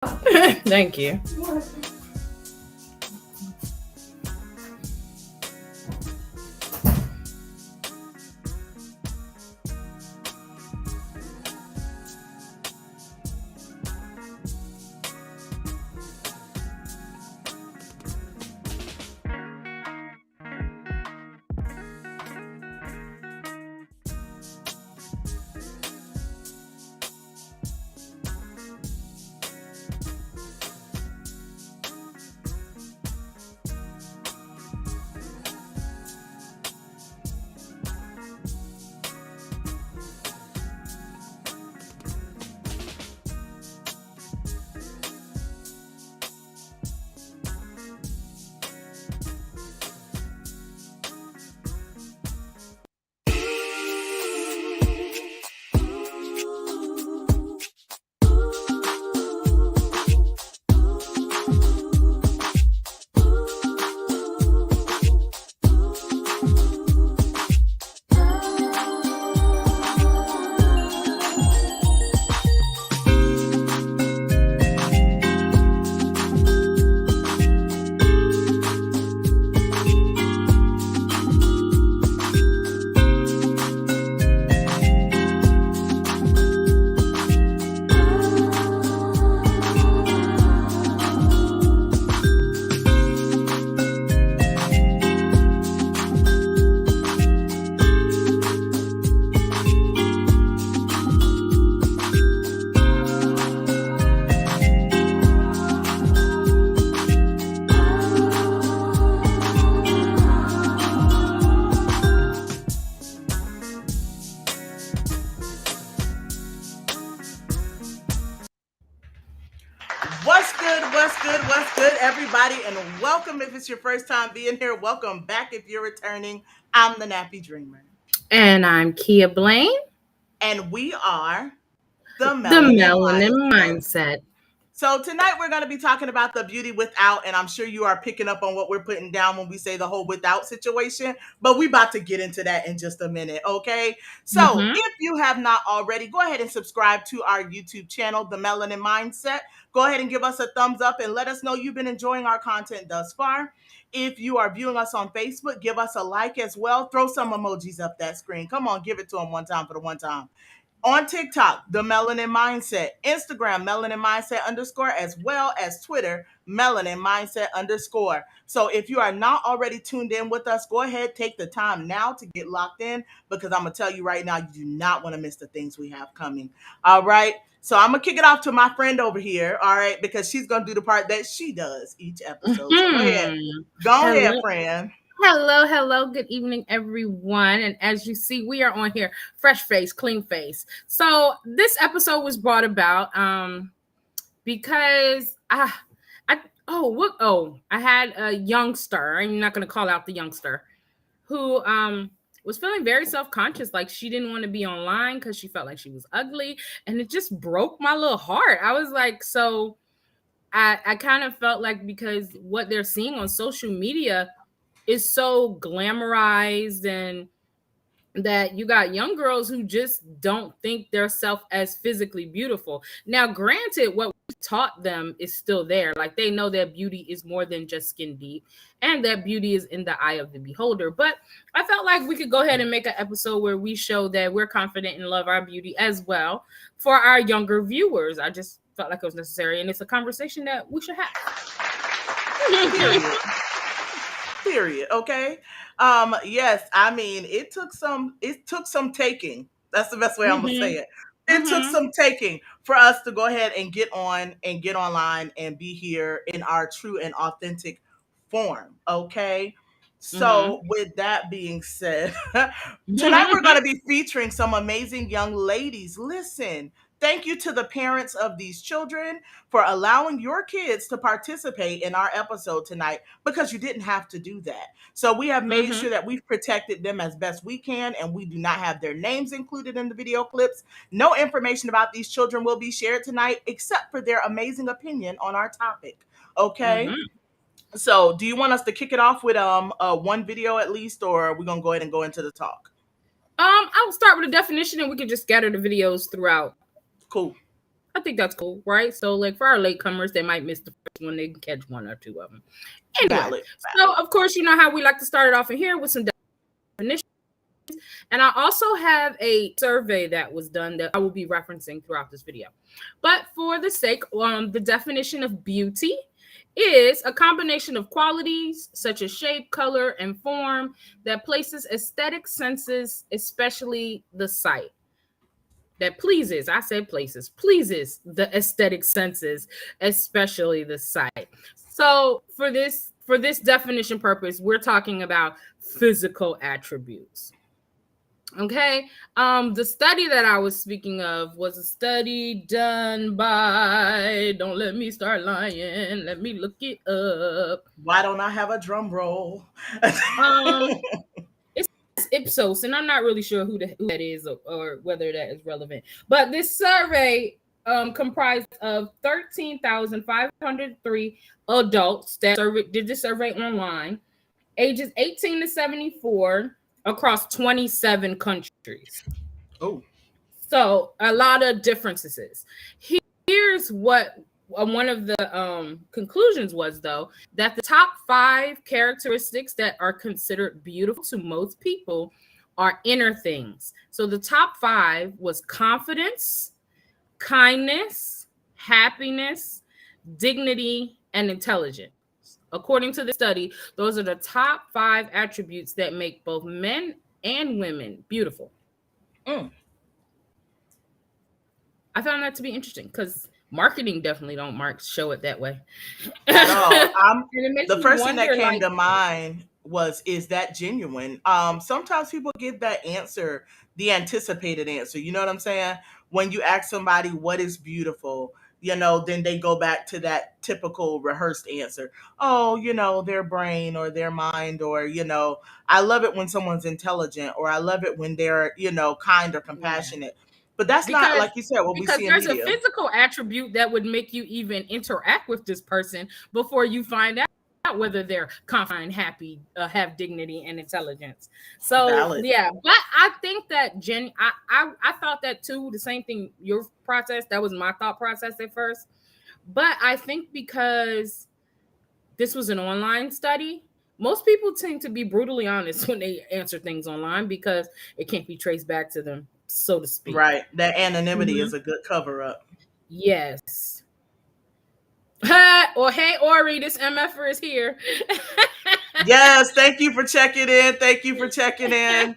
Thank you. What's good? What's good? What's good, everybody? And welcome if it's your first time being here. Welcome back if you're returning. I'm the Nappy Dreamer. And I'm Kia Blaine, And we are the the Melanin Melanin Mindset. Mindset. So tonight we're going to be talking about the beauty without, and I'm sure you are picking up on what we're putting down when we say the whole without situation, but we about to get into that in just a minute, okay? So Mm-hmm. if you have not already, go ahead and subscribe to our YouTube channel, The Melanin Mindset. Go ahead and give us a thumbs up and let us know you've been enjoying our content thus far. If you are viewing us on Facebook, give us a like as well. Throw some emojis up that screen. Come on, give it to them one time for the one time. On TikTok, the Melanin Mindset, Instagram, Melanin Mindset underscore, as well as Twitter, Melanin Mindset underscore. So if you are not already tuned in with us, go ahead, take the time now to get locked in, because I'm going to tell you right now, you do not want to miss the things we have coming. All right. So I'm going to kick it off to my friend over here. All right. Because she's going to do the part that she does each episode. So go ahead. Mm-hmm. Go ahead, Hello. friend. Hello. Good evening, everyone. And as you see, we are on here, fresh face, clean face. So this episode was brought about because I had a youngster. I'm not gonna call out the youngster who was feeling very self-conscious, like she didn't want to be online because she felt like she was ugly, and it just broke my little heart. I was like, so I kind of felt like, because what they're seeing on social media is so glamorized, and that you got young girls who just don't think their self as physically beautiful. Now, granted, what we taught them is still there. Like, they know that beauty is more than just skin deep, and that beauty is in the eye of the beholder. But I felt like we could go ahead and make an episode where we show that we're confident and love our beauty as well for our younger viewers. I just felt like it was necessary, and it's a conversation that we should have. Period. Period. Okay. Yes, I mean it took some taking. That's the best way I'm gonna say Mm-hmm. it. It took Mm-hmm. some taking for us to go ahead and get on and get online and be here in our true and authentic form. Okay. So with that being said, tonight we're going to be featuring some amazing young ladies. Listen, thank you to the parents of these children for allowing your kids to participate in our episode tonight, because you didn't have to do that. So we have made Mm-hmm. sure that we've protected them as best we can, and we do not have their names included in the video clips. No information about these children will be shared tonight except for their amazing opinion on our topic. Okay? Mm-hmm. So, do you want us to kick it off with one video at least, or are we going to go ahead and go into the talk? I'll start with a definition, and we can just scatter the videos throughout. Cool. I think that's cool, right? So, like for our latecomers, they might miss the first one, they can catch one or two of them. Anyway, Valid. so of course, you know how we like to start it off in here with some definitions. And I also have a survey that was done that I will be referencing throughout this video. But for the sake, the definition of beauty is a combination of qualities such as shape, color, and form that places aesthetic senses, especially the sight, that pleases, I said places, pleases the aesthetic senses, especially the sight. So for this definition purpose, we're talking about physical attributes. Okay. The study that I was speaking of was a study done by, don't let me start lying, let me look it up. Why don't I have a drum roll? Um, it's Ipsos, and I'm not really sure who that is, or whether that is relevant. But this survey comprised of 13,503 adults that did the survey online, ages 18 to 74, across 27 countries. Oh. So a lot of differences. Here's what one of the conclusions was, though, that the top 5 characteristics that are considered beautiful to most people are inner things. So the top 5 was confidence, kindness, happiness, dignity, and intelligence. According to the study, those are the top 5 attributes that make both men and women beautiful. Mm. I found that to be interesting because marketing definitely don't show it that way At all. and it makes The me first thing that wonder, came like, to mind was, is that genuine? Sometimes people give that answer, the anticipated answer. You know what I'm saying? When you ask somebody what is beautiful, then they go back to that typical rehearsed answer. Oh, their brain or their mind, or, I love it when someone's intelligent, or I love it when they're, kind or yeah, compassionate. But that's not, because like you said, what we see in there's a media. physical attribute that would make you even interact with this person before you find out whether they're confident, happy, have dignity and intelligence. So Valid. yeah, but I think that I thought that too, the same thing, your process, that was my thought process at first. But I think because this was an online study, most people tend to be brutally honest when they answer things online because it can't be traced back to them, so to speak. Right. That anonymity Mhm. is a good cover up. Yes. Or hey, Ori, this MFer is here. Yes, thank you for checking in. Thank you for checking in.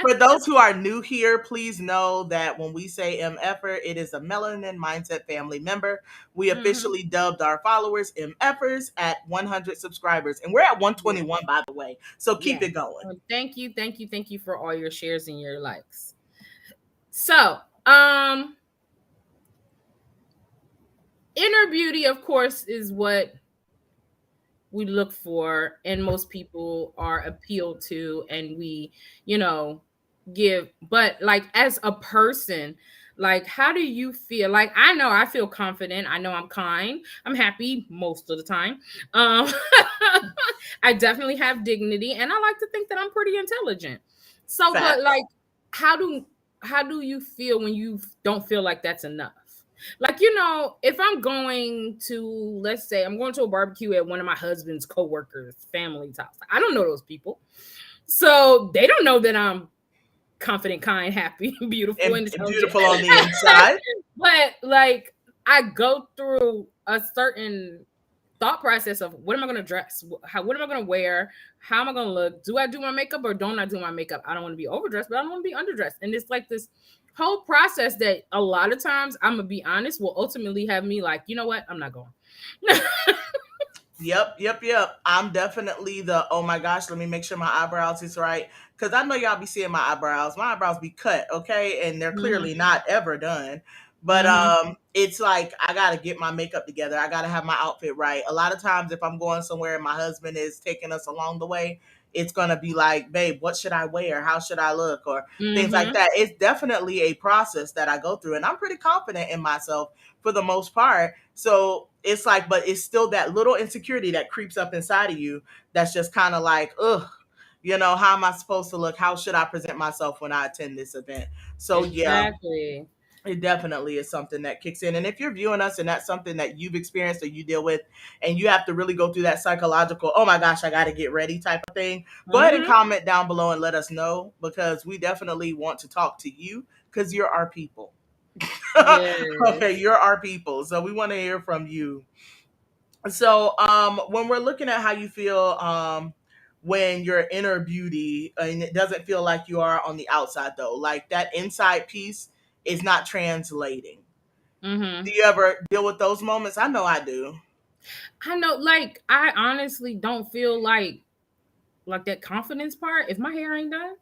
For those who are new here, please know that when we say MFer, it is a Melanin Mindset family member. We Mhm. officially dubbed our followers MFers at 100 subscribers. And we're at Yeah. 121, by the way. So keep Yes. it going. Thank you, thank you, thank you for all your shares and your likes. So, um, inner beauty, of course, is what we look for and most people are appealed to, and we, you know, give. But like as a person, like how do you feel? Like I know I feel confident, I know I'm kind, I'm happy most of the time. um I definitely have dignity, and I like to think that I'm pretty intelligent. So but Facts. like how do you feel when you don't feel like that's enough? Like, you know, if I'm going to, let's say, I'm going to a barbecue at one of my husband's coworkers' family's house. I don't know those people. So they don't know that I'm confident, kind, happy, beautiful, and And intelligent. beautiful on the inside. But like I go through a certain thought process of what am I going to dress? What am I going to wear? How am I going to look? Do I do my makeup or don't I do my makeup? I don't want to be overdressed, but I don't want to be underdressed. And it's like this whole process that a lot of times, I'm going to be honest, will ultimately have me like, you know what? I'm not going. Yep. I'm definitely the, oh my gosh, let me make sure my eyebrows is right. Cause I know y'all be seeing my eyebrows. My eyebrows be cut, okay? And they're Mhm, clearly not ever done. But mhm. it's like I gotta get my makeup together. I gotta have my outfit right. A lot of times if I'm going somewhere and my husband is taking us along the way, it's gonna be like, babe, what should I wear? How should I look? Or things like Mhm. that. It's definitely a process that I go through. And I'm pretty confident in myself for the most part. So it's like, but it's still that little insecurity that creeps up inside of you that's just kind of like, ugh, how am I supposed to look? How should I present myself when I attend this event? So yeah, Exactly. It definitely is something that kicks in. And if you're viewing us and that's something that you've experienced or you deal with, and you have to really go through that psychological, oh my gosh, I got to get ready type of thing, go ahead and Mm-hmm. comment down below and let us know, because we definitely want to talk to you, because you're our people. Okay, Yes. you're our people. So we want to hear from you. So when we're looking at how you feel when your inner beauty, and it doesn't feel like you are on the outside though, like that inside piece is not translating. Mm-hmm. Do you ever deal with those moments? I know I do. I know, like, I honestly don't feel like that confidence part if my hair ain't done.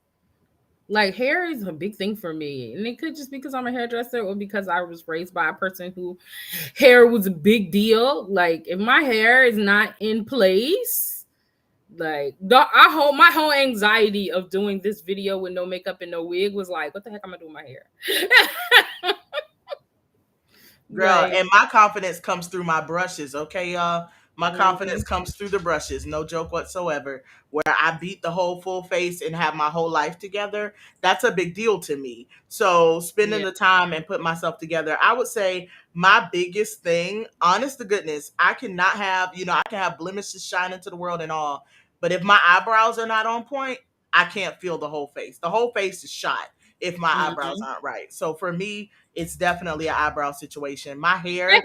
Like, hair is a big thing for me, and it could just because I'm a hairdresser or because I was raised by a person who hair was a big deal. Like, if my hair is not in place, like my whole anxiety of doing this video with no makeup and no wig was like, what the heck am I doing with my hair? Girl, Like, and my confidence comes through my brushes, okay, y'all? My confidence mhm. comes through the brushes, no joke whatsoever. Where I beat the whole full face and have my whole life together, that's a big deal to me. So, spending Yeah, the time and putting myself together, I would say my biggest thing, honest to goodness, I cannot have, I can have blemishes shine into the world and all, but if my eyebrows are not on point, I can't feel the whole face. The whole face is shot if my eyebrows mhm. aren't right. So, for me, it's definitely an eyebrow situation. My hair,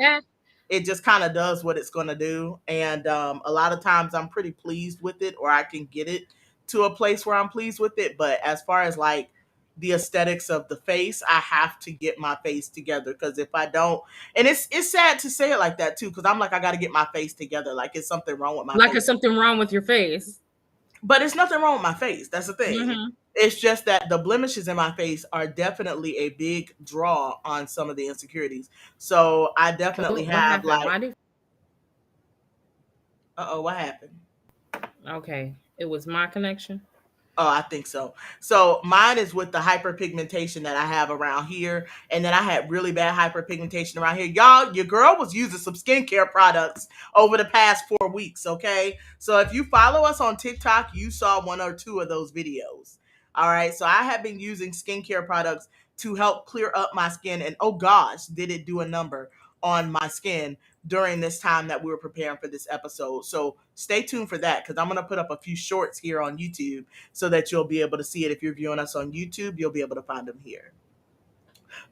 it just kind of does what it's going to do. And a lot of times I'm pretty pleased with it, or I can get it to a place where I'm pleased with it. But as far as like the aesthetics of the face, I have to get my face together, because if I don't, and it's sad to say it like that too, because I'm like, I got to get my face together. Like, it's something wrong with my Like, face. there's something wrong with your face. But it's nothing wrong with my face. That's the thing. Hmm. It's just that the blemishes in my face are definitely a big draw on some of the insecurities. So I definitely What have happened? like, Why did? what happened? Okay, it was my connection. Oh, I think so. So mine is with the hyperpigmentation that I have around here. And then I had really bad hyperpigmentation around here. Y'all, your girl was using some skincare products over the past 4 weeks. Okay. So if you follow us on TikTok, you saw one or two of those videos. All right. So I have been using skincare products to help clear up my skin. And oh gosh, did it do a number on my skin during this time that we were preparing for this episode. So stay tuned for that, because I'm going to put up a few shorts here on YouTube so that you'll be able to see it. If you're viewing us on YouTube, you'll be able to find them here.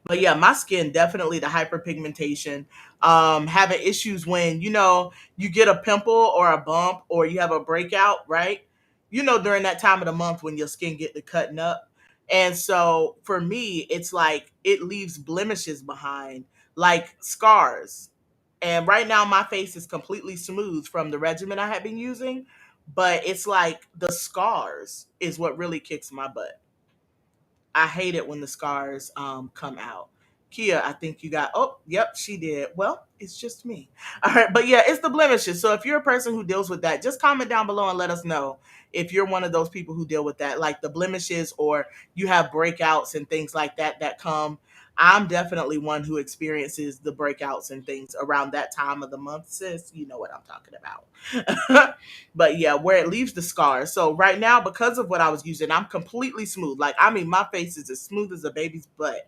But yeah, my skin, definitely the hyperpigmentation, having issues when, you get a pimple or a bump or you have a breakout, right? During that time of the month when your skin get to cutting up. And so for me, it's like it leaves blemishes behind, like scars. And right now my face is completely smooth from the regimen I have been using, but it's like the scars is what really kicks my butt. I hate it when the scars come out. Kia, I think you got. Oh, yep, she did. Well, it's just me. All right, but yeah, it's the blemishes. So if you're a person who deals with that, just comment down below and let us know if you're one of those people who deal with that, like the blemishes, or you have breakouts and things like that that come. I'm definitely one who experiences the breakouts and things around that time of the month, sis. You know what I'm talking about. But yeah, where it leaves the scars. So right now, because of what I was using, I'm completely smooth. Like, I mean, my face is as smooth as a baby's butt.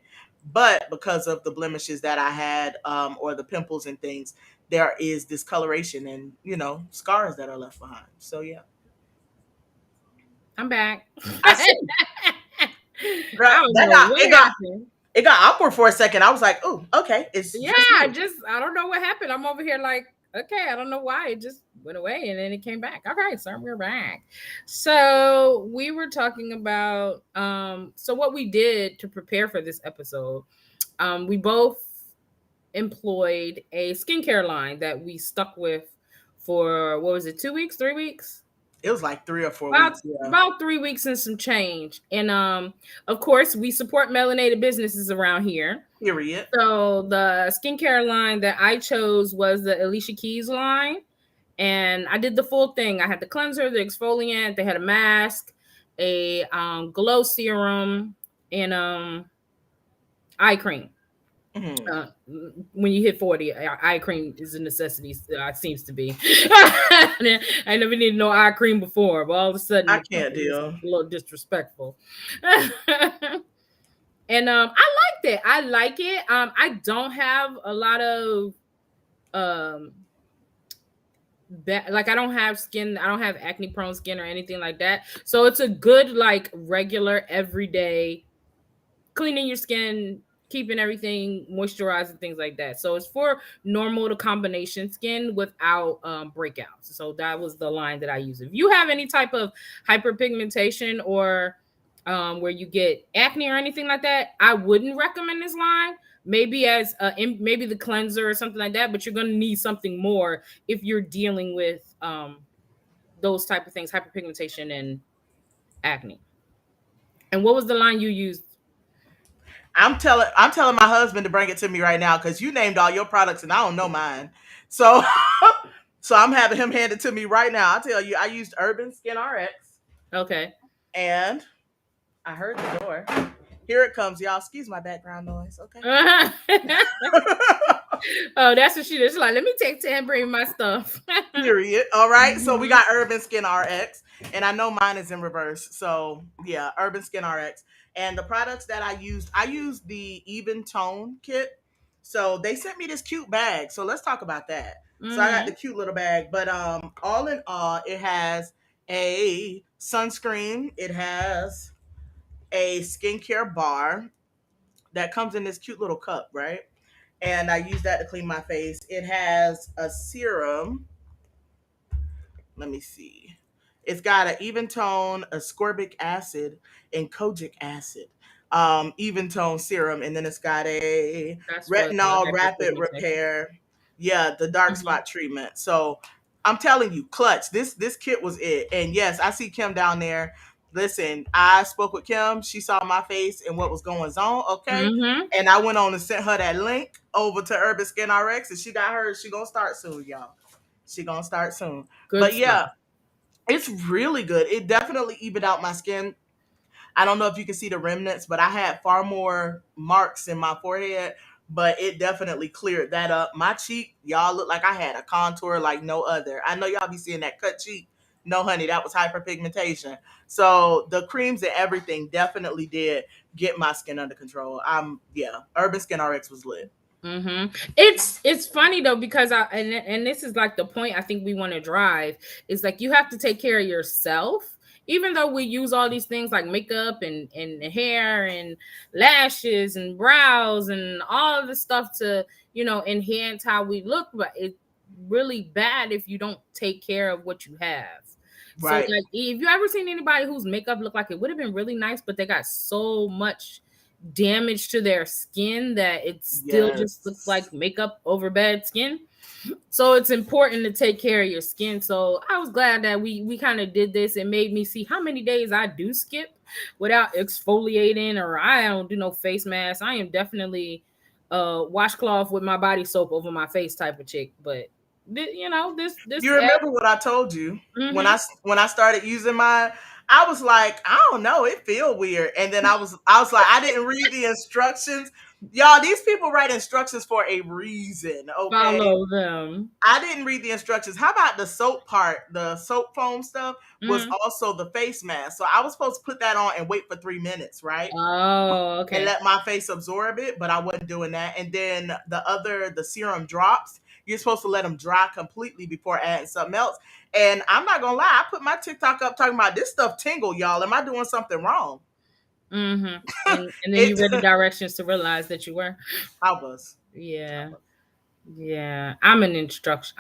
But because of the blemishes that I had, or the pimples and things, there is discoloration and, scars that are left behind. So yeah. I'm back. I see. Girl, I don't that know got what it got happened. it got awkward for a second. I was like, oh, okay, it's Yeah, just me. I don't know what happened. I'm over here like, okay, I don't know why. It just went away and then it came back. Okay, so we're back. So we were talking about so what we did to prepare for this episode. We both employed a skincare line that we stuck with for what was it, 2 weeks, 3 weeks? It was like 3 or 4 weeks. About Yeah. about 3 weeks and some change. And of course we support melanated businesses around here. Period. So the skincare line that I chose was the Alicia Keys line, and I did the full thing. I had the cleanser, the exfoliant, they had a mask, a glow serum, and eye cream. Mhm. When you hit 40, eye cream is a necessity. Seems to be. I never needed no eye cream before, but all of a sudden I the can't company was deal. a little disrespectful. And I liked it. I like it. I don't have a lot of um like I don't have skin, I don't have acne prone skin or anything like that. So it's a good like regular everyday cleaning your skin, keeping everything moisturized and things like that. So it's for normal to combination skin without breakouts. So that was the line that I use. If you have any type of hyperpigmentation or where you get acne or anything like that, I wouldn't recommend this line. Maybe as maybe the cleanser or something like that, but you're gonna need something more if you're dealing with those type of things, hyperpigmentation and acne. And what was the line you used? I'm telling my husband to bring it to me right now because you named all your products and I don't know mine. So so I'm having him hand it to me right now. I'll tell you, I used Urban Skin RX Okay. and I heard the door. Here it comes, y'all. Excuse my background noise, okay? Oh, that's what she did. She's like, let me take 10, bring my stuff. Period. All right. So we Mhm. got Urban Skin RX, and I know mine is in reverse. So yeah, Urban Skin RX. And the products that I used the Even Tone kit. So they sent me this cute bag. So let's talk about that. So I got the Mhm. cute little bag, but all in all, it has a sunscreen. It has a skincare bar that comes in this cute little cup, right? And I use that to clean my face. It has a serum. Let me see. It's got an even tone, ascorbic acid, and kojic acid. Even tone serum, and then it's got a That's for the retinol rapid hyperpigmentation. repair. Yeah, the dark Mhm. spot treatment. So I'm telling you, clutch. This kit was it. And yes, I see Kim down there. Listen, I spoke with Kim. She saw my face and what was going on. Okay, Mhm. and I went on and sent her that link over to Urban Skin RX, and she got hers. She gonna start soon, y'all. She gonna start soon. Good But stuff. yeah, it's really good. It definitely evened out my skin. I don't know if you can see the remnants, but I had far more marks in my forehead, but it definitely cleared that up. My cheek, y'all look like I had a contour like no other. I know y'all be seeing that cut cheek. No, honey, that was hyperpigmentation. So the creams and everything definitely did get my skin under control. Yeah, Urban Skin RX was lit. It's funny though because and this is like the point I think we want to drive is like you have to take care of yourself. Even though we use all these things like makeup and hair and lashes and brows and all of the stuff to enhance how we look, but it's really bad if you don't take care of what you have. So Right. like if you ever seen anybody whose makeup looked like it would have been really nice, but they got so much damage to their skin that it still just looks Yes. like makeup over bad skin. So it's important to take care of your skin. So I was glad that we kind of did this. It made me see how many days I do skip without exfoliating, or I don't do no face mask. I am definitely washcloth with my body soap over my face type of chick. But this You remember what I told you when mm-hmm. I started using mine? I was like, I don't know, it feel weird. And then I was like, I didn't read the instructions. Y'all, these people write instructions for a reason, okay? Follow them. I didn't read the instructions. How about the soap part? The soap foam stuff was Mm-hmm. also the face mask. So I was supposed to put that on and wait for 3 minutes, right? Oh, And okay. let my face absorb it, but I wasn't doing that. And then the serum drops, you're supposed to let them dry completely before adding something else. And I'm not gonna lie, I put my TikTok up talking about this stuff tingle, y'all. Am I doing something wrong? Mm-hmm. And then you it read the directions to realize that you were. I was. I Yeah. was. Yeah. I'm reading instructions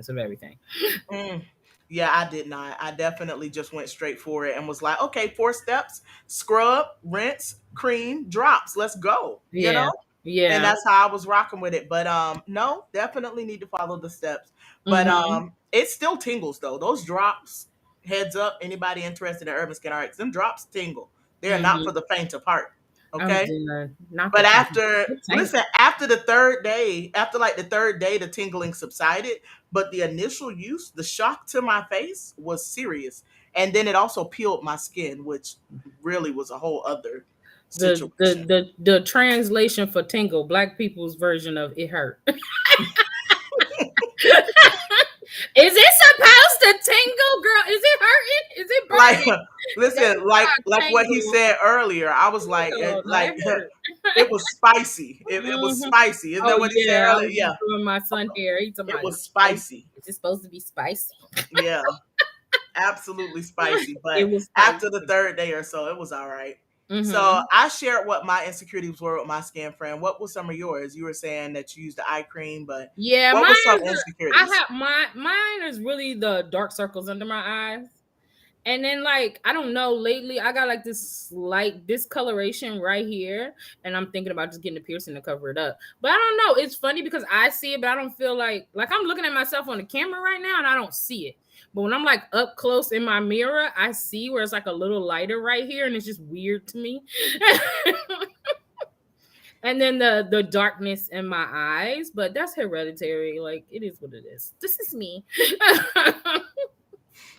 of everything. Mm. Yeah, I did not. I definitely just went straight for it and was like, okay, 4 steps: scrub, rinse, cream, drops. Let's go. Yeah. And Yeah. that's how I was rocking with it. But no, definitely need to follow the steps. But Mm-hmm. it still tingles though. Those drops, heads up, anybody interested in Urban Skin RX, them drops tingle. They are not for Mm-hmm. the faint of heart. I'm Okay. doing not the But thing. It's tangle. after the third day, after like the third day, the tingling subsided. But the initial use, the shock to my face was serious. And then it also peeled my skin, which really was a whole other The situation. the the the translation for tingle, black people's version of it hurt. Is it supposed to tingle, girl? Is it hurting? Is it Like burning? Listen, like what he tangle. said earlier, I was like, Ew, no, like that hurt. it was spicy. It was Mhm. spicy. Isn't Oh that what he said yeah, I earlier? was Yeah, just doing my son hair. He's talking it about was it's spicy. spicy. Is it supposed to be spicy? Yeah, absolutely spicy. It But was after the spicy. third day or so, it was all right. So Mm-hmm. I shared what my insecurities were with my skin friend. What was some of yours? You were saying that you used the eye cream, but Yeah, what mine was some is I insecurities? have mine is really the dark circles under my eyes. And then like I don't know, lately I got like this slight discoloration right here, and I'm thinking about just getting a piercing to cover it up. But I don't know. It's funny because I see it, but I don't feel like I'm looking at myself on the camera right now and I don't see it. But when I'm like up close in my mirror, I see where it's like a little lighter right here, and it's just weird to me. And then the darkness in my eyes, but that's hereditary. Like it is what it is. This is me.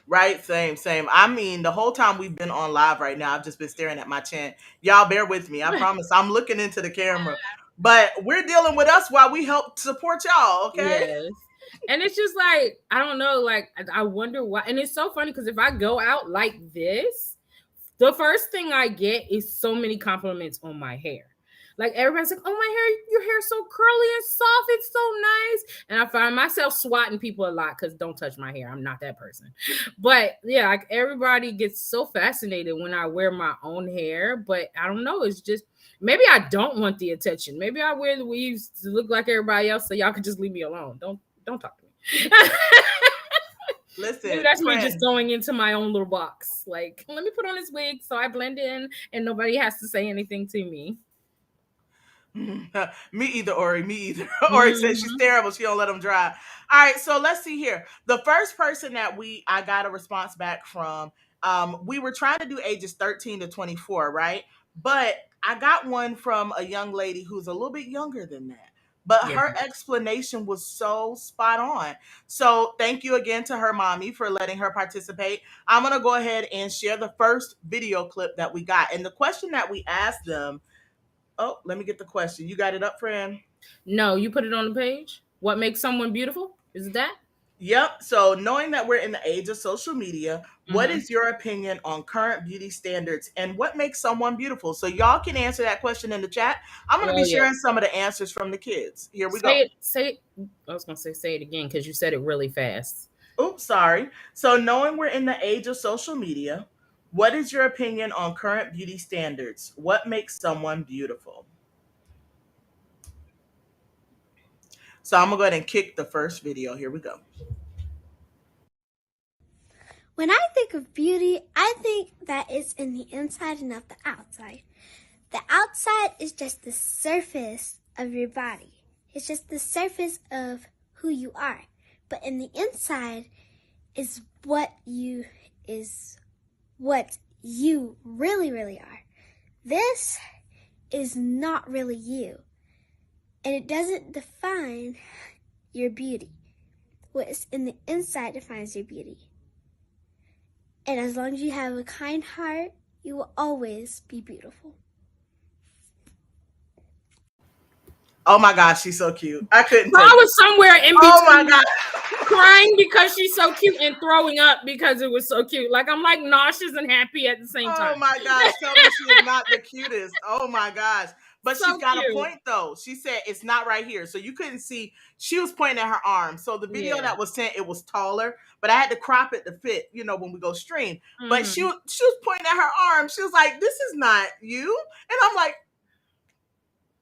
Right, same. I mean, the whole time we've been on live right now, I've just been staring at my chin. Y'all bear with me. I promise I'm looking into the camera. But we're dealing with us while we help support y'all, okay? Yes. And it's just like, I don't know, like I wonder why. And it's so funny because if I go out like this, the first thing I get is so many compliments on my hair. Like everybody's like, "Oh my hair, your hair's so curly and soft. It's so nice." And I find myself swatting people a lot because don't touch my hair. I'm not that person. But yeah, like everybody gets so fascinated when I wear my own hair. But I don't know. It's just maybe I don't want the attention. Maybe I wear the weaves to look like everybody else, so y'all can just leave me alone. Don't talk to me. Maybe Listen, that's me just friend. going into my own little box. Like, let me put on this wig so I blend in and nobody has to say anything to me. Me either, Ori. Me either. Ori says she's Mhm. terrible. She don't let them dry. All right, so let's see here. The first person that I got a response back from, we were trying to do ages 13 to 24, right? But I got one from a young lady who's a little bit younger than that. But Yeah. her explanation was so spot on. So thank you again to her mommy for letting her participate. I'm gonna go ahead and share the first video clip that we got. And the question that we asked them. Oh, let me get the question. You got it up, friend? No, you put it on the page. What makes someone beautiful? Is it that? Yep. So, knowing that we're in the age of social media, what Mm-hmm. is your opinion on current beauty standards and what makes someone beautiful? So, y'all can answer that question in the chat. I'm going to Oh be yeah. sharing some of the answers from the kids. Here we go. Say it. Say it. I was gonna say it again because you said it really fast. Oops, sorry. So, knowing we're in the age of social media, what is your opinion on current beauty standards? What makes someone beautiful? So, I'm going to go ahead and kick the first video. Here we go. When I think of beauty, I think that it's in the inside and not the outside. The outside is just the surface of your body. It's just the surface of who you are. But in the inside is what you really, really are. This is not really you. And it doesn't define your beauty. What's in the inside defines your beauty. And as long as you have a kind heart, you will always be beautiful. Oh my gosh, she's so cute. I couldn't So take I it. was somewhere in Oh my between god. crying because she's so cute and throwing up because it was so cute. Like I'm like nauseous and happy at the same Oh time. my gosh, tell me she is not the cutest. Oh my gosh. But she's So got a cute. point though. She said it's not right here. So you couldn't see. She was pointing at her arm. So the video Yeah. that was sent, it was taller, but I had to crop it to fit, when we go stream. But she Mm-hmm. was pointing at her arm. She was like, "This is not you." And I'm like,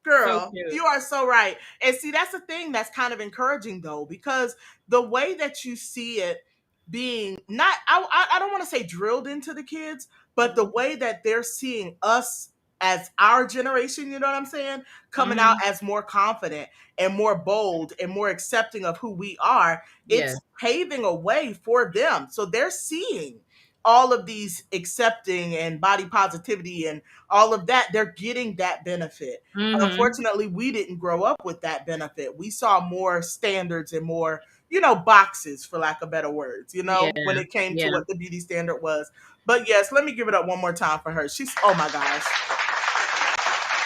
So girl, cute. you are so right. And see, that's the thing that's kind of encouraging though, because the way that you see it being not, I don't want to say drilled into the kids, but the way that they're seeing us as our generation, you know what I'm saying? Coming out Mm-hmm. as more confident and more bold and more accepting of who we are, Yeah. it's paving a way for them. So they're seeing all of these accepting and body positivity and all of that, they're getting that benefit. Mm-hmm. Unfortunately, we didn't grow up with that benefit. We saw more standards and more, boxes, for lack of better words, Yeah. when it came to Yeah. what the beauty standard was. But yes, let me give it up one more time for her. She's, oh my gosh.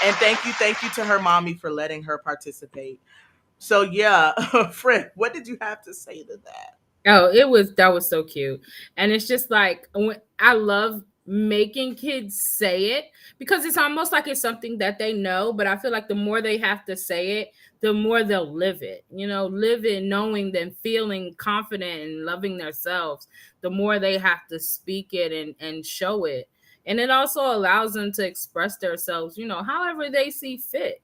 And thank you to her mommy for letting her participate. So yeah, Fred, what did you have to say to that? Oh, that was so cute. And it's just like I love making kids say it, because it's almost like it's something that they know, but I feel like the more they have to say it, the more they'll live it. Live it knowing and feeling confident and loving themselves. The more they have to speak it and show it. And it also allows them to express themselves, however they see fit.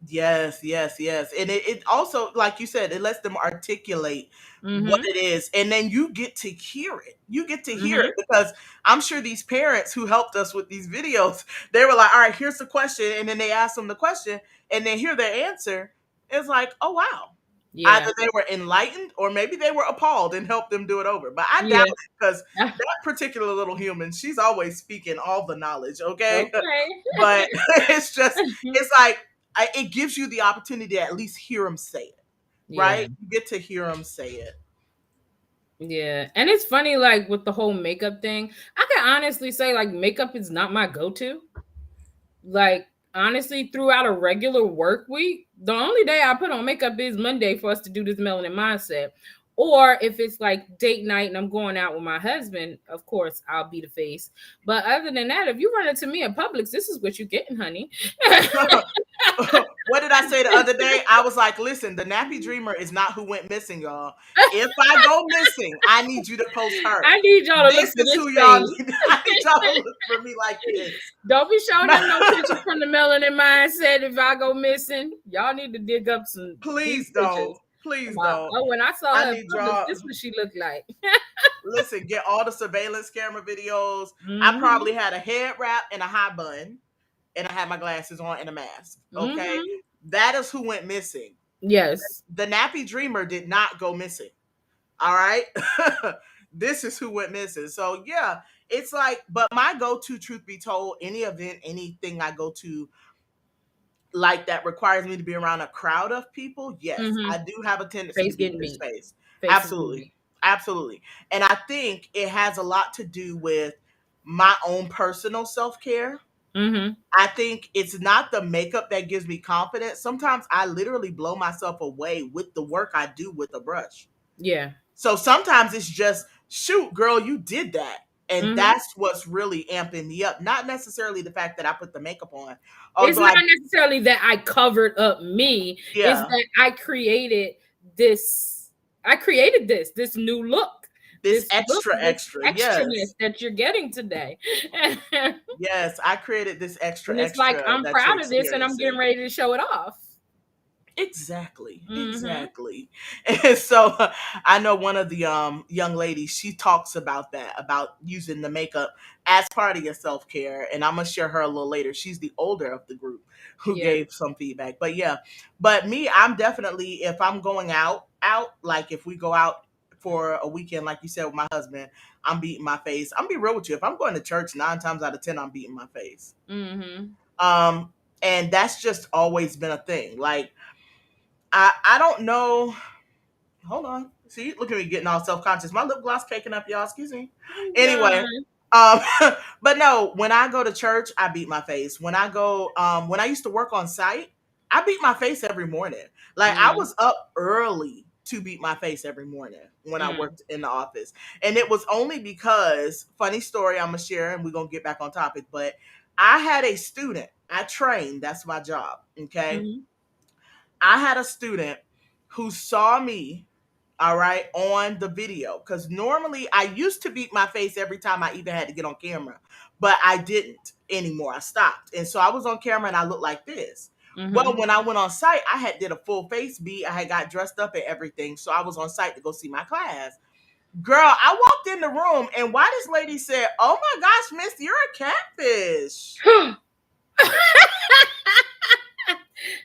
Yes, yes, yes. And it also, like you said, it lets them articulate what Mm-hmm. it is. And then you get to hear it. You get to hear Mm-hmm. it because I'm sure these parents who helped us with these videos, they were like, all right, here's the question. And then they ask them the question and then hear their answer. It's like, oh, wow. Yeah. Either they were enlightened or maybe they were appalled and helped them do it over. But I doubt Yeah. it because that particular little human, she's always speaking all the knowledge, okay? Okay. But it's like, it gives you the opportunity to at least hear him say it, Yeah. right? You get to hear him say it. Yeah. And it's funny, like with the whole makeup thing, I can honestly say like makeup is not my go-to. Like honestly, throughout a regular work week, the only day I put on makeup is Monday for us to do this melanin mindset. Or if it's like date night and I'm going out with my husband, of course I'll be the face. But other than that, if you run into me at Publix, this is what you're getting, honey. What did I say the other day? I was like, listen, the nappy dreamer is not who went missing, y'all. If I go missing, I need you to post her. I need y'all to look This for is this who y'all face. need. I need y'all to look for me like this. Don't be showing them no pictures from the melanin mindset if I go missing. Y'all need to dig up some these Please pictures. don't. Please About, don't. oh, when I saw I her in need Publix, y'all. this is what she looked like. Listen, get all the surveillance camera videos. I Mm-hmm. probably had a head wrap and a high bun, and I had my glasses on and a mask. Okay. Mm-hmm. That is who went missing. Yes. The nappy dreamer did not go missing. All right. This is who went missing. So yeah, it's like, but my go-to, truth be told, any event, anything I go to like that requires me to be around a crowd of people, yes, Mm-hmm. I do have a tendency to Face be in getting this beat. space. Face is getting Absolutely. beat. Absolutely. And I think it has a lot to do with my own personal self-care. Mm-hmm. I think it's not the makeup that gives me confidence. Sometimes I literally blow myself away with the work I do with a brush. Yeah. So sometimes it's just, shoot, girl, you did that. And Mm-hmm. that's what's really amping me up. Not necessarily the fact that I put the makeup on. It's Although not I, necessarily that I covered up me. It's yeah, that I created this. I created this new look. this This look, extra, this extra. extraness Yes. that you're getting today. Yes. I created this extra, And it's like, extra I'm that you're proud of this and I'm getting experiencing. ready to show it off. Exactly, Mm-hmm. exactly. And so I know one of the young ladies, she talks about that, about using the makeup as part of your self-care. And I'm gonna share her a little later. She's the older of the group who Yeah. gave some feedback. But yeah, but me, I'm definitely, if I'm going out, like if we go out for a weekend, like you said, with my husband, I'm beating my face. I'm be real with you. If I'm going to church, 9 times out of 10, I'm beating my face. Mm-hmm. Um, and that's just always been a thing. Like I don't know. Hold on. See, look at me getting all self conscious. My lip gloss caking up, y'all. Excuse me. I'm Anyway, done. um, but no, when I go to church, I beat my face. When I go, when I used to work on site, I beat my face every morning. Like I Mm, was up early to beat my face every morning when I mm, worked in the office. And it was only because, funny story I'm gonna share, and we're gonna get back on topic, but I had a student I trained, that's my job. Okay. mm, I had a student who saw me, all right, on the video. Because normally I used to beat my face every time I even had to get on camera, but I didn't anymore. I stopped. And so I was on camera and I looked like this. Well, mm-hmm. when I went on site, I had did a full face beat. I had got dressed up and everything. So I was on site to go see my class. Girl, I walked in the room and why this lady said, "Oh my gosh, miss, you're a catfish."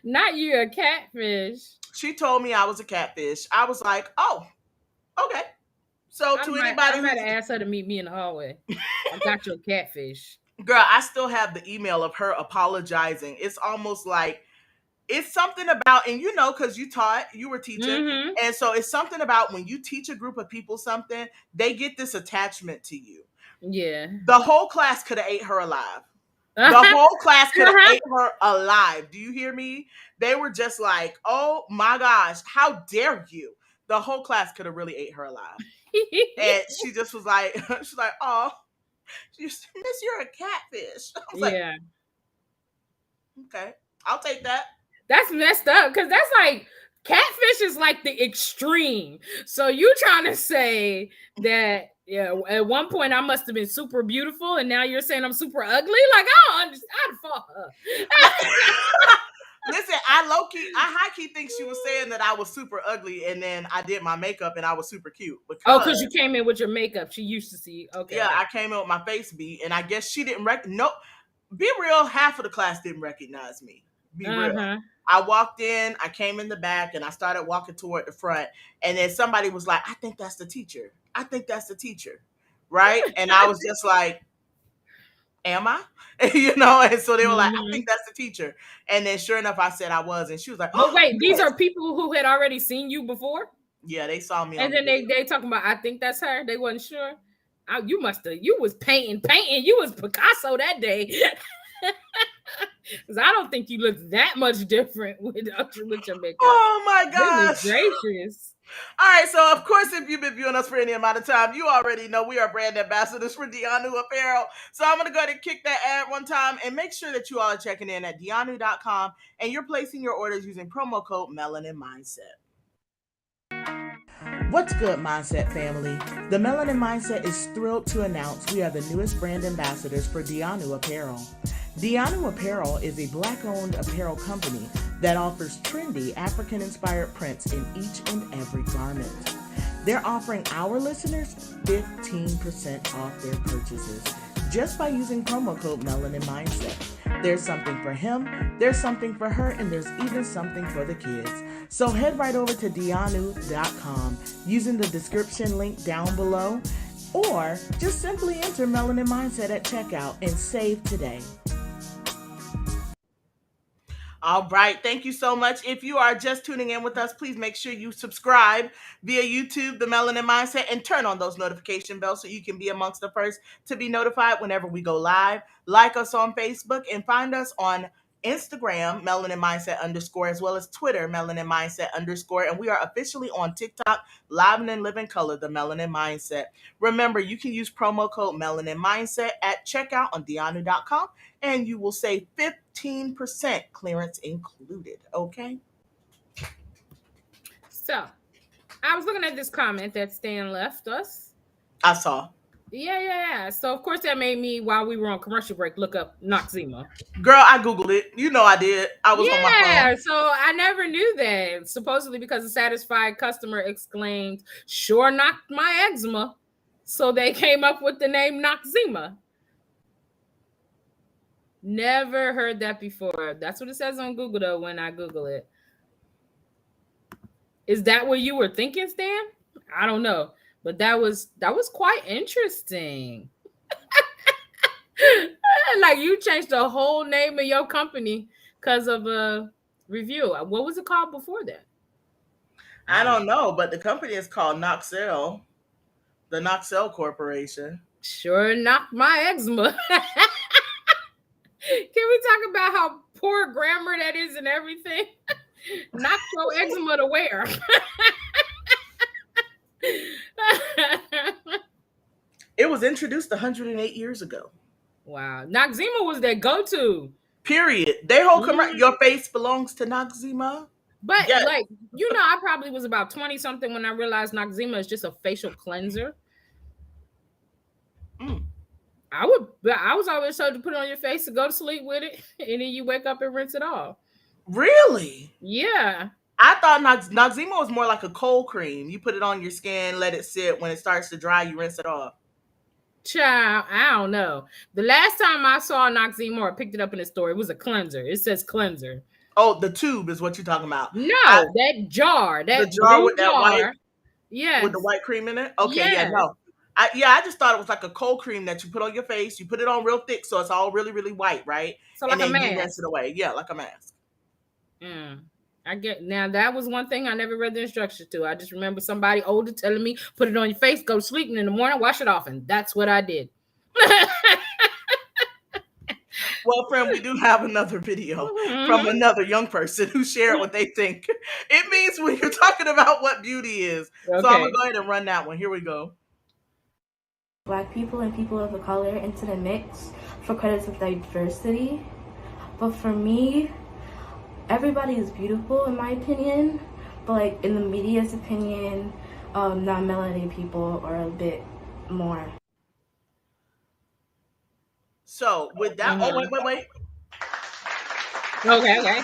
Not you, a catfish. She told me I was a catfish. I was like, "Oh, okay." So I to might, anybody I might who's, have asked her to meet me in the hallway. I got your catfish. girl, I still have the email of her apologizing. It's almost like it's something about, and you know, because you were teaching. Mm-hmm. And so it's something about when you teach a group of people something, they get this attachment to you. Yeah. The whole class could have ate her alive. The whole class could have ate her alive. Do you hear me? They were just like, oh my gosh, how dare you? The whole class could have really ate her alive. And she just was like, she's like, oh. Miss, you're a catfish. I was Yeah. like, okay, I'll take that. That's messed up because that's like catfish is like the extreme. So you trying to say that at one point I must have been super beautiful and now you're saying I'm super ugly? Like I don't understand. I'd fuck her. Listen, I high key think she was saying that I was super ugly, and then I did my makeup and I was super cute. Because you came in with your makeup. She used to see. Okay. Yeah, I came in with my face beat, and I guess she didn't be real, half of the class didn't recognize me. Be real. I walked in, I came in the back, and I started walking toward the front, and then somebody was like, I think that's the teacher. I think that's the teacher. Right? And I was just like, am I? And so they were like, I think that's the teacher. And then sure enough, I said I was, and she was like, oh wait, these are people who had already seen you before? Yeah, they saw me. And then they talking about, I think that's her. They wasn't sure. You was painting. You was Picasso that day. Because I don't think you look that much different with your makeup. Oh my gosh. Gracious. All right, so of course, if you've been viewing us for any amount of time, you already know we are brand ambassadors for Dianu Apparel. So I'm going to go ahead and kick that ad one time and make sure that you all are checking in at Dianu.com and you're placing your orders using promo code Melanin Mindset. What's good, Mindset family? The Melanin Mindset is thrilled to announce we are the newest brand ambassadors for Dianu Apparel. Dianu Apparel is a Black-owned apparel company that offers trendy African-inspired prints in each and every garment. They're offering our listeners 15% off their purchases just by using promo code Melanin Mindset. There's something for him, there's something for her, and there's even something for the kids. So head right over to Dianu.com using the description link down below, or just simply enter Melanin Mindset at checkout and save today. All right. Thank you so much. If you are just tuning in with us, please make sure you subscribe via YouTube, The Melanin Mindset, and turn on those notification bells so you can be amongst the first to be notified whenever we go live. Like us on Facebook and find us on Instagram, Melanin Mindset _, as well as Twitter, Melanin Mindset _. And we are officially on TikTok, live and live in color, The Melanin Mindset. Remember, you can use promo code Melanin Mindset at checkout on Dianu.com, and you will save 15% clearance included. Okay? So, I was looking at this comment that Stan left us. I saw. Yeah. So, of course, that made me, while we were on commercial break, look up Noxzema. Girl, I Googled it. You know I did. I was on my phone. Yeah, so I never knew that. Supposedly because a satisfied customer exclaimed, sure knocked my eczema. So they came up with the name Noxzema. Never heard that before. That's what it says on Google, though, when I Google it. Is that what you were thinking, Stan? I don't know. But that was quite interesting. Like you changed the whole name of your company because of a review. What was it called before that? I don't know, but the company is called Noxel, the Noxel Corporation. Sure knocked my eczema. Can we talk about how poor grammar that is and everything? Knock your eczema to where? It was introduced 108 years ago. Wow. Noxzema was their go-to. Period. Their whole your face belongs to Noxzema. But yes. Like, I probably was about 20-something when I realized Noxzema is just a facial cleanser. I was always told to put it on your face to go to sleep with it, and then you wake up and rinse it off. Really? Yeah. I thought Noxzema was more like a cold cream. You put it on your skin, let it sit. When it starts to dry, you rinse it off. Child, I don't know. The last time I saw Noxzema or picked it up in the store, it was a cleanser. It says cleanser. Oh, the tube is what you're talking about. No, that jar. The jar with that white. Yeah. With the white cream in it? Okay, yes. Yeah, no. I just thought it was like a cold cream that you put on your face. You put it on real thick, so it's all really, really white, right? So like a mask. You rinse it away. Yeah, like a mask. I get now. That was one thing I never read the instructions to. I just remember somebody older telling me, "Put it on your face, go to sleep, and in the morning wash it off." And that's what I did. Well, friend, we do have another video from another young person who shared what they think it means when you're talking about what beauty is. Okay. So I'm gonna go ahead and run that one. Here we go. Black people and people of color into the mix for credits of diversity. But for me, everybody is beautiful in my opinion, but like in the media's opinion, non-melanated people are a bit more. So with that, wait. Okay.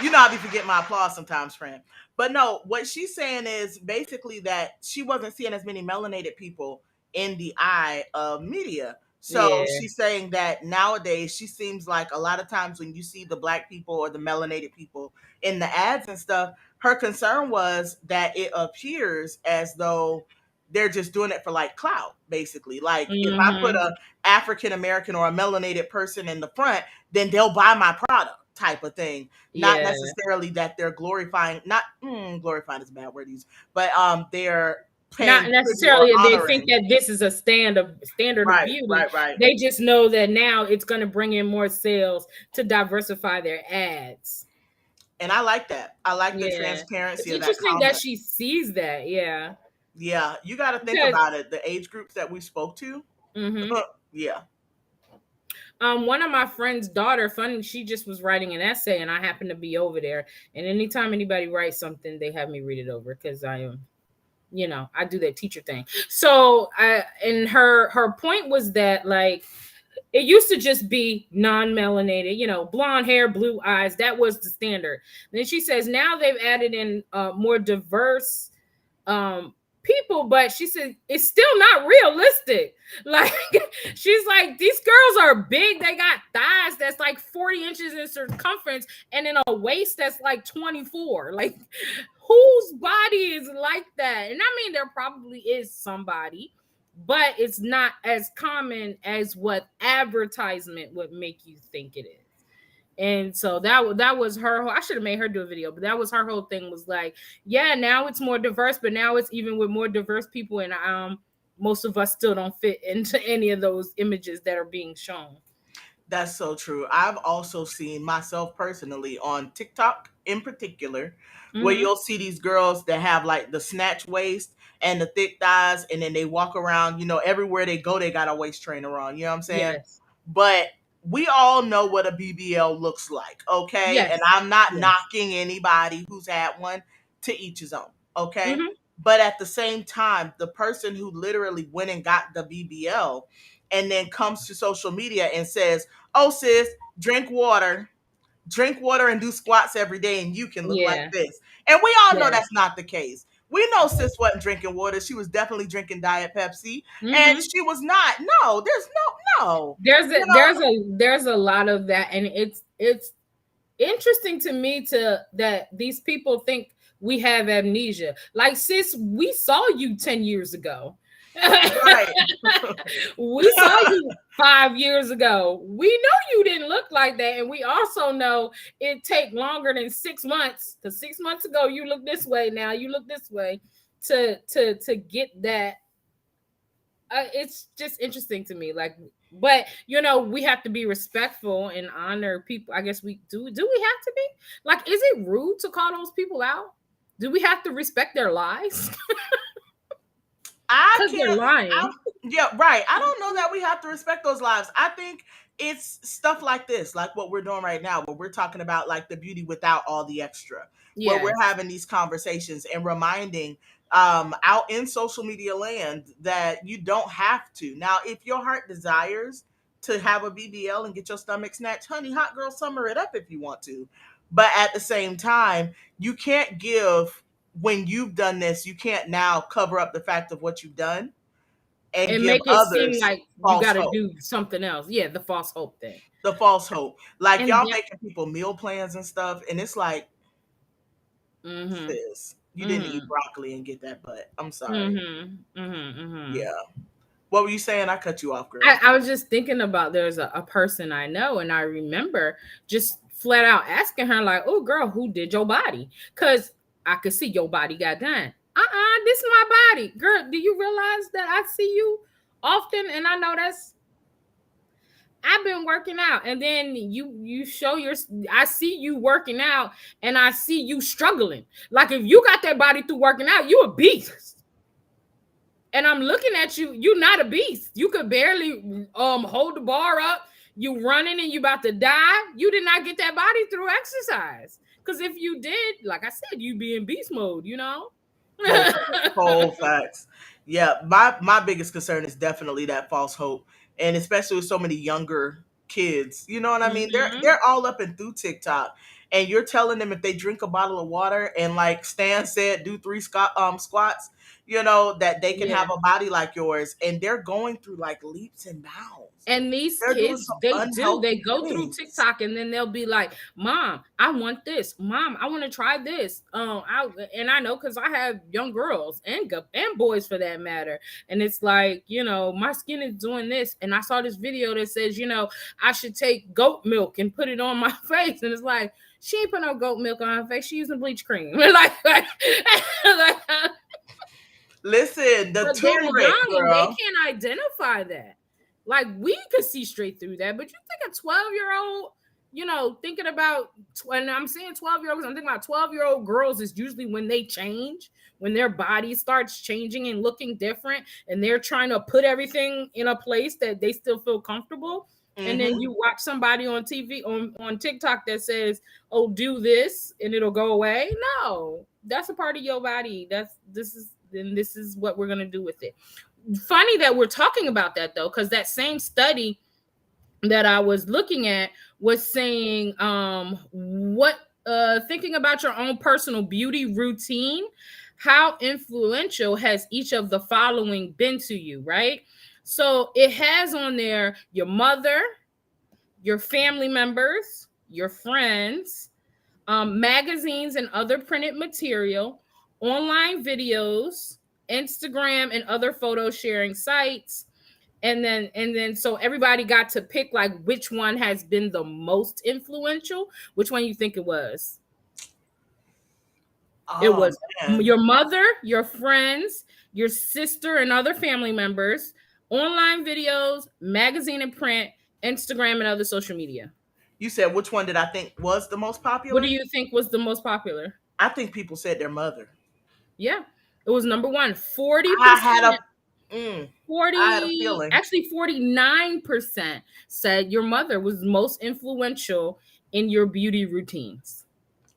You know, I be forgetting my applause sometimes, friend. But no, what she's saying is basically that she wasn't seeing as many melanated people in the eye of media. So Yeah. she's saying that nowadays she seems like a lot of times when you see the black people or the melanated people in the ads and stuff, her concern was that it appears as though they're just doing it for like clout, basically. Like if I put a African American or a melanated person in the front, then they'll buy my product type of thing. Not Yeah. necessarily that they're glorifying, not glorifying is a bad word to use, but they're Not paying tribute or necessarily they think honoring. that this is a standard of beauty. Right. They just know that now it's going to bring in more sales to diversify their ads. And I like that. I like the Yeah. transparency It's of that interesting that comment. she sees that. Yeah. Yeah, you got to think Because about it. The age groups that we spoke to. Yeah. one of my friend's daughter, funny, she just was writing an essay and I happened to be over there. And anytime anybody writes something, they have me read it over because I am, I do that teacher thing. So and her point was that like it used to just be non-melanated, blonde hair, blue eyes. That was the standard. And then she says now they've added in more diverse people, but she said it's still not realistic. Like she's like, these girls are big, they got thighs that's like 40 inches in circumference and then a waist that's like 24. Like whose body is like that? And I mean there probably is somebody, but it's not as common as what advertisement would make you think it is. And so that was her whole, I should have made her do a video, but that was her whole thing, was like, yeah, now it's more diverse, but now it's even with more diverse people, and most of us still don't fit into any of those images that are being shown. That's so true. I've also seen myself personally on TikTok in particular, where you'll see these girls that have like the snatch waist and the thick thighs, and then they walk around, everywhere they go, they got a waist trainer on. You know what I'm saying? Yes. But we all know what a BBL looks like, okay? Yes. And I'm not Yes. knocking anybody who's had one, to each his own, okay? But at the same time, the person who literally went and got the BBL and then comes to social media and says, oh, sis, drink water and do squats every day and you can look like this. And we all know that's not the case. We know sis wasn't drinking water. She was definitely drinking Diet Pepsi, and she was not. No, there's no. There's a lot of that, and it's interesting to me that these people think we have amnesia. Like, sis, we saw you 10 years ago. Right. We saw you 5 years ago. We know you didn't look like that, and we also know it take longer than 6 months, because 6 months ago you look this way, now you look this way, to get that. It's just interesting to me, like, but we have to be respectful and honor people. I guess we do. We have to be? Like, is it rude to call those people out? Do we have to respect their lies? Because they're lying. Yeah, right. I don't know that we have to respect those lives. I think it's stuff like this, like what we're doing right now, where we're talking about like the beauty without all the extra. Where we're having these conversations and reminding out in social media land that you don't have to. Now, if your heart desires to have a BBL and get your stomach snatched, honey, hot girl summer it up if you want to. But at the same time, you can't give, when you've done this, you can't now cover up the fact of what you've done and give make it others seem like you got to do something else. Yeah, the false hope thing. The false hope. Like, and y'all making people meal plans and stuff, and it's like, sis, you didn't eat broccoli and get that butt. I'm sorry. Yeah. What were you saying? I cut you off, girl. I was just thinking about, there's a person I know, and I remember just flat out asking her, like, oh, girl, who did your body? Because I could see your body got done. This is my body. Girl, do you realize that I see you often? And I know I've been working out. And then you show I see you working out, and I see you struggling. Like, if you got that body through working out, you a beast. And I'm looking at you, you're not a beast. You could barely hold the bar up. You running and you about to die. You did not get that body through exercise. Because if you did, like I said, you'd be in beast mode, you know? Whole facts. Yeah, my biggest concern is definitely that false hope, and especially with so many younger kids. You know what I mean? Mhm. They're all up and through TikTok, and you're telling them if they drink a bottle of water and, like Stan said, do three squats, you know, that they can Yeah. have a body like yours, and they're going through like leaps and bounds. And these They're doing kids, some they unhealthy go through things. TikTok and then they'll be like, Mom, I want this. Mom, I want to try this. And I know because I have young girls and boys for that matter. And it's like, you know, my skin is doing this. And I saw this video that says, you know, I should take goat milk and put it on my face. And it's like, she ain't put no goat milk on her face. She using bleach cream. like Listen, the but they're turmeric, young and they girl. can't identify that. Like we could see straight through that, but you think a 12-year-old, you know, thinking about, and I'm saying 12-year-olds, I'm thinking about 12-year-old girls is usually when they change, when their body starts changing and looking different, and they're trying to put everything in a place that they still feel comfortable. And then you watch somebody on TV, on TikTok that says, oh, do this and it'll go away. No, that's a part of your body. This is what we're gonna do with it. Funny that we're talking about that though, because that same study that I was looking at was saying what thinking about your own personal beauty routine, how influential has each of the following been to you, right? So it has on there your mother, your family members, your friends, magazines and other printed material, online videos, Instagram and other photo sharing sites. And then so everybody got to pick like which one has been the most influential. Which one you think it was? It Oh was man. your mother, your friends, your sister and other family members, online videos, magazine and print, Instagram and other social media. You said which one did I think was the most What do popular? you think was the most popular? I think people said their mother. Yeah, it was number one. I 40%, had I had a 40, feeling. actually 49% said your mother was most influential in your beauty routines,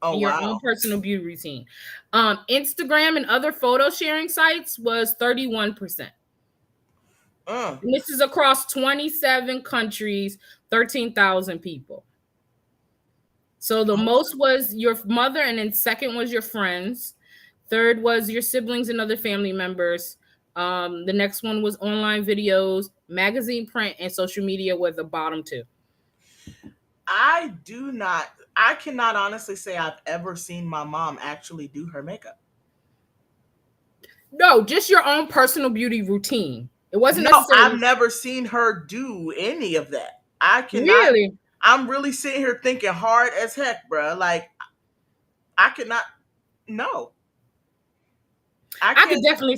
Oh in your own wow. personal beauty routine. Instagram and other photo sharing sites was 31%. Mm. And this is across 27 countries, 13,000 people. So the most was your mother, and then second was your friends. Third was your siblings and other family members. The next one was online videos, magazine print, and social media were the bottom two. I cannot honestly say I've ever seen my mom actually do her makeup. No, just your own personal beauty routine. It wasn't No, I've necessarily never seen her do any of that. I cannot. really. I'm really sitting here thinking hard as heck, bruh. Like I cannot. No, I I could can't. definitely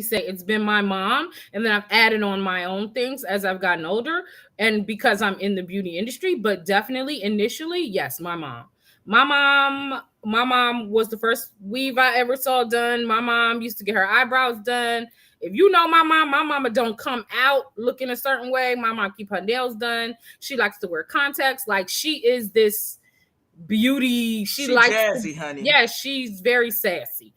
say it's been my mom, and then I've added on my own things as I've gotten older, and because I'm in the beauty industry. But definitely initially, yes, my mom. My mom was the first weave I ever saw done. My mom used to get her eyebrows done. If you know my mama don't come out looking a certain way. My mom keep her nails done. She likes to wear contacts. Like she is this beauty. She She likes jazzy, honey. yeah, she's very sassy.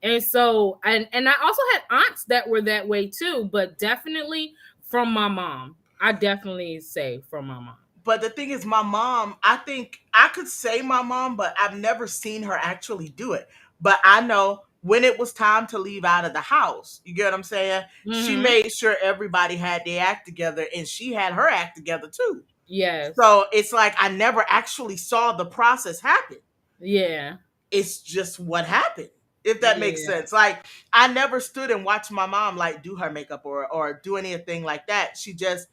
And so and I also had aunts that were that way too, but definitely from my mom. I definitely say from my mom. But the thing is, my mom, I think I could say my mom, but I've never seen her actually do it. But I know when it was time to leave out of the house, you get what I'm saying? She Mm-hmm. made sure everybody had their act together, and she had her act together too. Yes. So it's like I never actually saw the process happen. Yeah. It's just what happened, if that makes Yeah. sense. Like I never stood and watched my mom like do her makeup or do anything like that. She just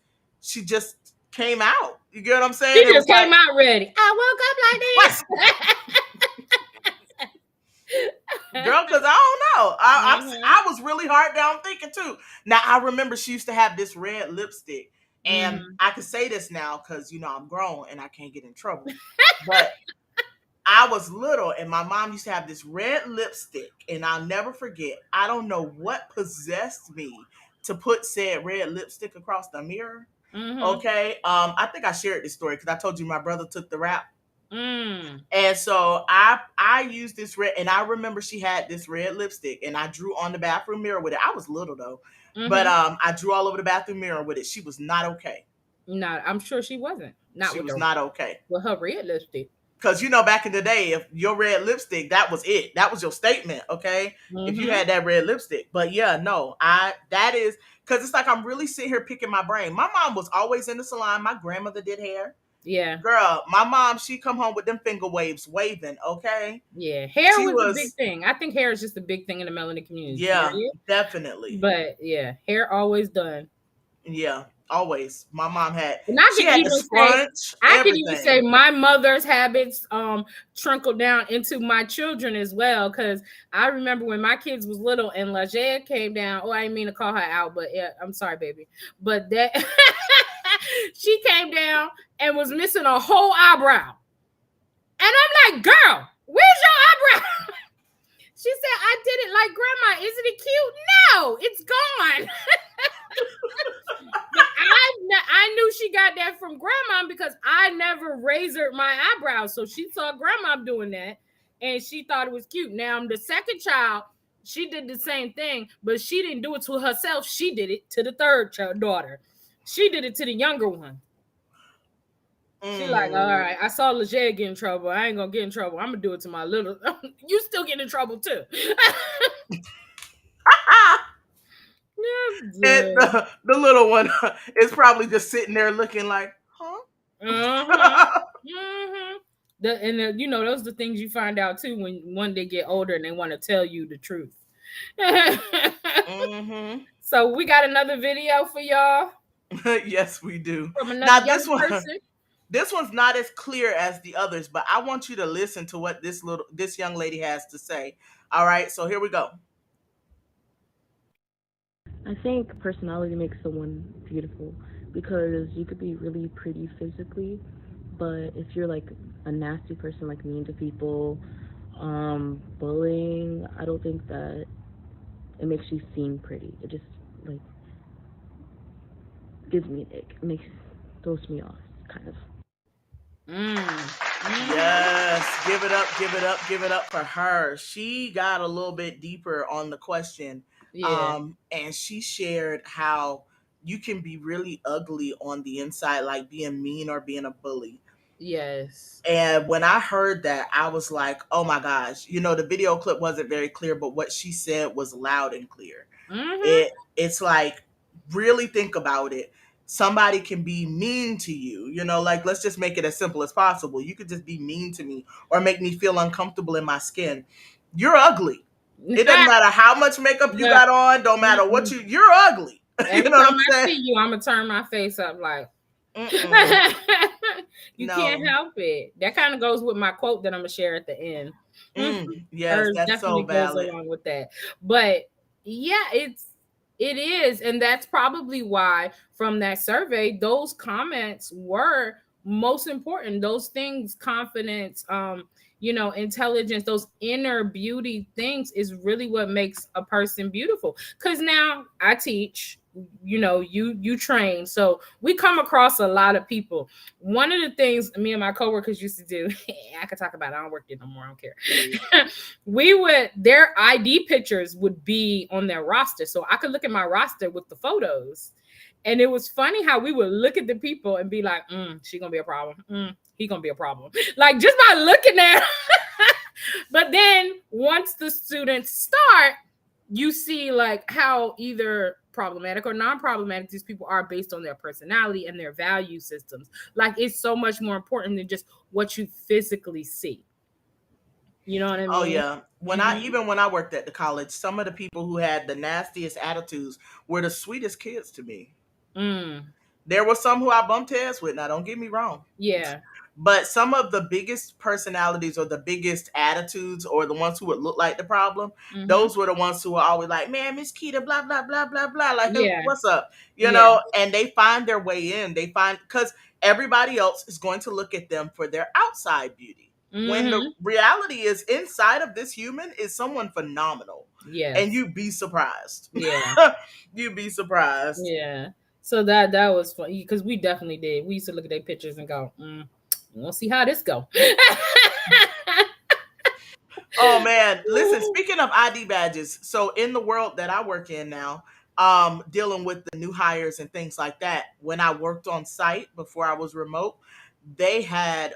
came out. You get what I'm saying? She It was just came like out ready. I woke up like this. girl, because I don't know. Mhm. I was really hard down thinking too. Now I remember she used to have this red lipstick, and Mhm. I can say this now because I'm grown and I can't get in trouble. But I was little, and my mom used to have this red lipstick, and I'll never forget. I don't know what possessed me to put said red lipstick across the mirror. Mm-hmm. Okay, I think I shared this story because I told you my brother took the rap. Mm. And so I used this red, and I remember she had this red lipstick, and I drew on the bathroom mirror with it. I was little though, but Mm-hmm. I drew all over the bathroom mirror with it. She was not okay. No, I'm sure she wasn't. Not She was not okay. with her red lipstick. Because back in the day, if your red lipstick, that was it. That was your statement, okay? If you Mm-hmm. had that red lipstick. But yeah, no, that is because it's like I'm really sitting here picking my brain. My mom was always in the salon. My grandmother did hair. Yeah. Girl, my mom, she come home with them finger waves waving, okay? Yeah. Hair She was a big was, thing. I think hair is just a big thing in the melanin community, yeah, period. definitely. But yeah, hair always done. Yeah, always. My mom had, And I she can had the even say, scrunch, everything. my mother's habits trickled down into my children as well. Because I remember when my kids was little and Luggage came down. Oh, I didn't mean to call her out, but yeah, I'm sorry, baby. But that she came down and was missing a whole eyebrow. And I'm like, girl, where's your eyebrow? She said, I did it like grandma. Isn't it cute? No, it's gone. But I knew she got that from grandma because I never razored my eyebrows. So she saw grandma doing that and she thought it was cute. Now, the second child, she did the same thing, but she didn't do it to herself. She did it to the third daughter. She did it to the younger one. She like, all right, I saw Leger get in trouble. I ain't gonna get in trouble. I'm gonna do it to my little. You still get in trouble too. And the little one is probably just sitting there looking like, huh? Uh-huh. Mm-hmm. Those are the things you find out too when they get older and they want to tell you the truth. Mm-hmm. So we got another video for y'all. Yes, we do. From another Now young person. this one's not as clear as the others, but I want you to listen to what this young lady has to say. All right, so here we go. I think personality makes someone beautiful because you could be really pretty physically, but if you're like a nasty person, like mean to people, bullying, I don't think that it makes you seem pretty. It just like gives me an ick. It throws me off, kind of. Yes, give it up, give it up, give it up for her. She got a little bit deeper on the question. Yeah. And she shared how you can be really ugly on the inside, like being mean or being a bully. Yes. And when I heard that, I was like, oh my gosh, the video clip wasn't very clear, but what she said was loud and clear. Mm-hmm. It's like, really think about it. Somebody can be mean to you, like, let's just make it as simple as possible. You could just be mean to me or make me feel uncomfortable in my skin. You're ugly. It doesn't matter how much makeup you got on. Don't matter what you're ugly. Every what time I'm I saying? see you, I'm gonna turn my face up like you No. can't help it. That kind of goes with my quote that I'm gonna share at the end. Yes, that's so valid. Goes along with that. But yeah, it is, and that's probably why from that survey, those comments were most important. Those things, confidence, intelligence, those inner beauty things is really what makes a person beautiful. Because now I teach, you train, so we come across a lot of people. One of the things me and my coworkers used to do, I could talk about it, I don't work there no more, I don't care. Their ID pictures would be on their roster, so I could look at my roster with the photos. And it was funny how we would look at the people and be like, she gonna be a problem. He gonna be a problem. Like, just by looking at But then once the students start, you see like how either problematic or non-problematic these people are based on their personality and their value systems. Like, it's so much more important than just what you physically see. You know what I mean? Oh yeah. When I worked at the college, some of the people who had the nastiest attitudes were the sweetest kids to me. There were some who I bumped heads with. Now, don't get me wrong. Yeah. But some of the biggest personalities or the biggest attitudes or the ones who would look like the problem, those were the ones who were always like, man, Miss Keita, blah, blah, blah, blah, blah. Like, hey, what's up? And they find their way in. Because everybody else is going to look at them for their outside beauty. when the Mm-hmm. reality is inside of this human is someone phenomenal. Yes. And you'd be surprised. Yeah. You'd be surprised. Yeah. So that was funny because we definitely did. We used to look at their pictures and go, we'll see how this go. Oh man, listen, speaking of ID badges, so in the world that I work in now, dealing with the new hires and things like that, when I worked on site before I was remote, they had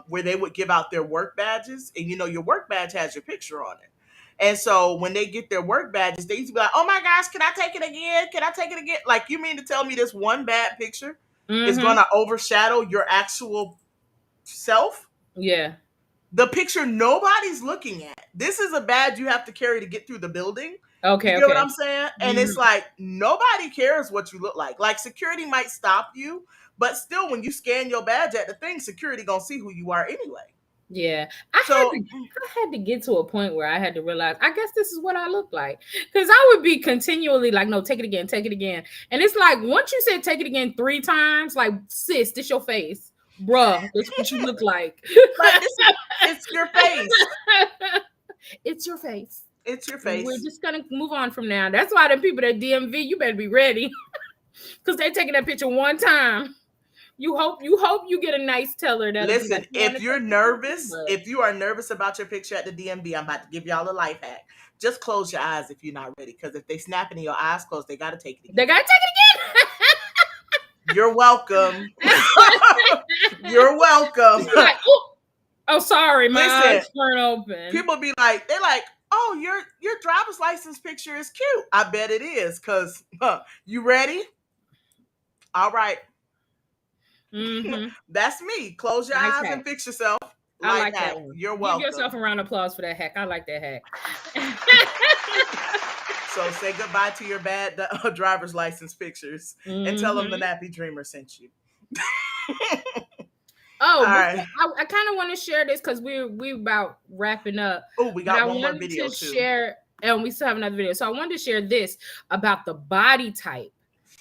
where they would give out their work badges, and your work badge has your picture on it. And so when they get their work badges, they used to be like, "Oh my gosh, can I take it again? Can I take it again?" Like, you mean to tell me this one bad picture is Mm-hmm. going to overshadow your actual self? Yeah. The picture nobody's looking at. This is a badge you have to carry to get through the building. Okay. You get what Okay. I'm saying? And it's like, nobody cares what you look like. Like, security might stop you, but still, when you scan your badge at the thing, security gonna see who you are anyway. Yeah. I had to get to a point where I had to realize, I guess this is what I look like. Because I would be continually like, no, take it again, take it again. And it's like, once you said take it again 3 times, like, sis, this your face. Bruh, that's what you look like. Like, it's your face. It's your face. It's your face. We're just gonna move on from now. That's why the people at DMV, you better be ready. Because they're taking that picture one time. You hope you get a nice teller that. Listen, like, if you're nervous, if you are nervous about your picture at the DMV, I'm about to give y'all a life hack. Just close your eyes if you're not ready. Because if they snapping and your eyes closed, they gotta take it again. They gotta take it again. You're welcome. You're welcome. Like, oh, sorry, my eyes weren't open. People be like, they're like, "Oh, your driver's license picture is cute." I bet it is, because you ready? All right. Mm-hmm. That's me. Close your eyes and fix yourself. I like that one. You're welcome. Give yourself a round of applause for that hack. I like that hack. So say goodbye to your bad driver's license pictures and tell them the Nappy Dreamer sent you. Right. I kind of want to share this because we're about wrapping up. Oh, we got one more video too. Share, and we still have another video. So I wanted to share this about the body type.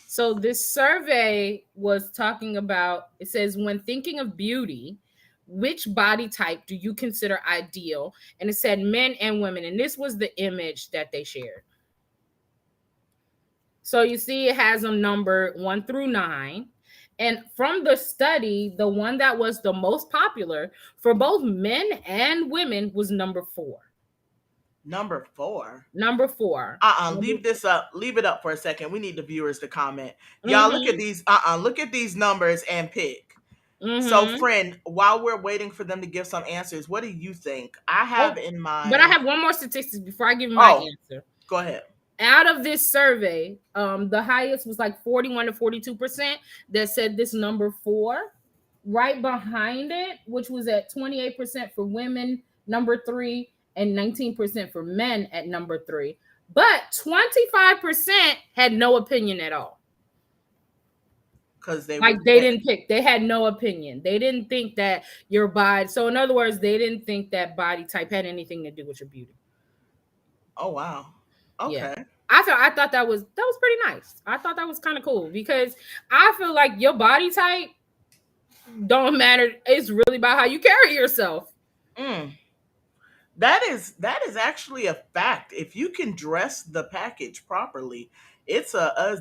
So this survey was talking about, it says, when thinking of beauty, which body type do you consider ideal? And it said men and women. And this was the image that they shared. So you see it has a number 1 through 9. And from the study, the one that was the most popular for both men and women was number 4. Number 4. Number 4. Leave this up. Leave it up for a second. We need the viewers to comment. Y'all look at these. Look at these numbers and pick. So, friend, while we're waiting for them to give some answers, what do you think? I have in mind. But I have one more statistic before I give you my answer. Go ahead. Out of this survey, the highest was like 41 to 42% that said this number 4. Right behind it, which was at 28% for women, number 3, and 19% for men at number 3. But 25% had no opinion at all. Because they didn't pick. They had no opinion. They didn't think that your body. So in other words, they didn't think that body type had anything to do with your beauty. Oh wow. Okay. Yeah. I thought that was pretty nice. I thought that was kind of cool because I feel like your body type don't matter. It's really about how you carry yourself. That is actually a fact. If you can dress the package properly, it's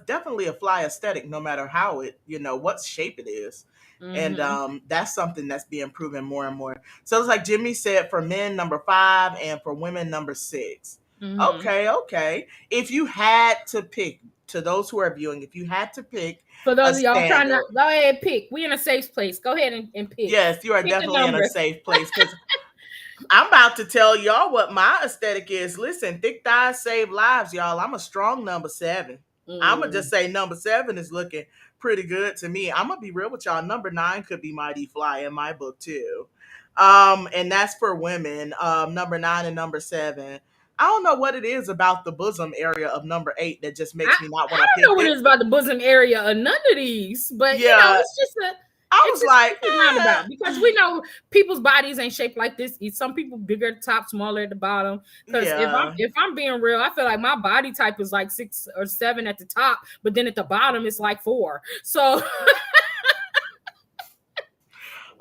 definitely a fly aesthetic, no matter how it, what shape it is. And that's something that's being proven more and more. So it's like Jimmy said, for men, number 5, and for women, number 6. Okay. If you had to pick, to those who are viewing, if you had to pick, for those of y'all trying to go ahead and pick, we in a safe place. Go ahead and pick. Yes, you are definitely in a safe place, because I'm about to tell y'all what my aesthetic is. Listen, thick thighs save lives, y'all. I'm a strong number 7. I'm gonna just say number 7 is looking pretty good to me. I'm gonna be real with y'all. Number 9 could be mighty fly in my book too. And that's for women. Number 9 and number 7. I don't know what it is about the bosom area of number 8 that just makes me not want to pick it. I don't know what it is about the bosom area of none of these, but it's just roundabout, because we know people's bodies ain't shaped like this. Some people bigger at the top, smaller at the bottom. Because if I'm being real, I feel like my body type is like 6 or 7 at the top, but then at the bottom it's like 4. So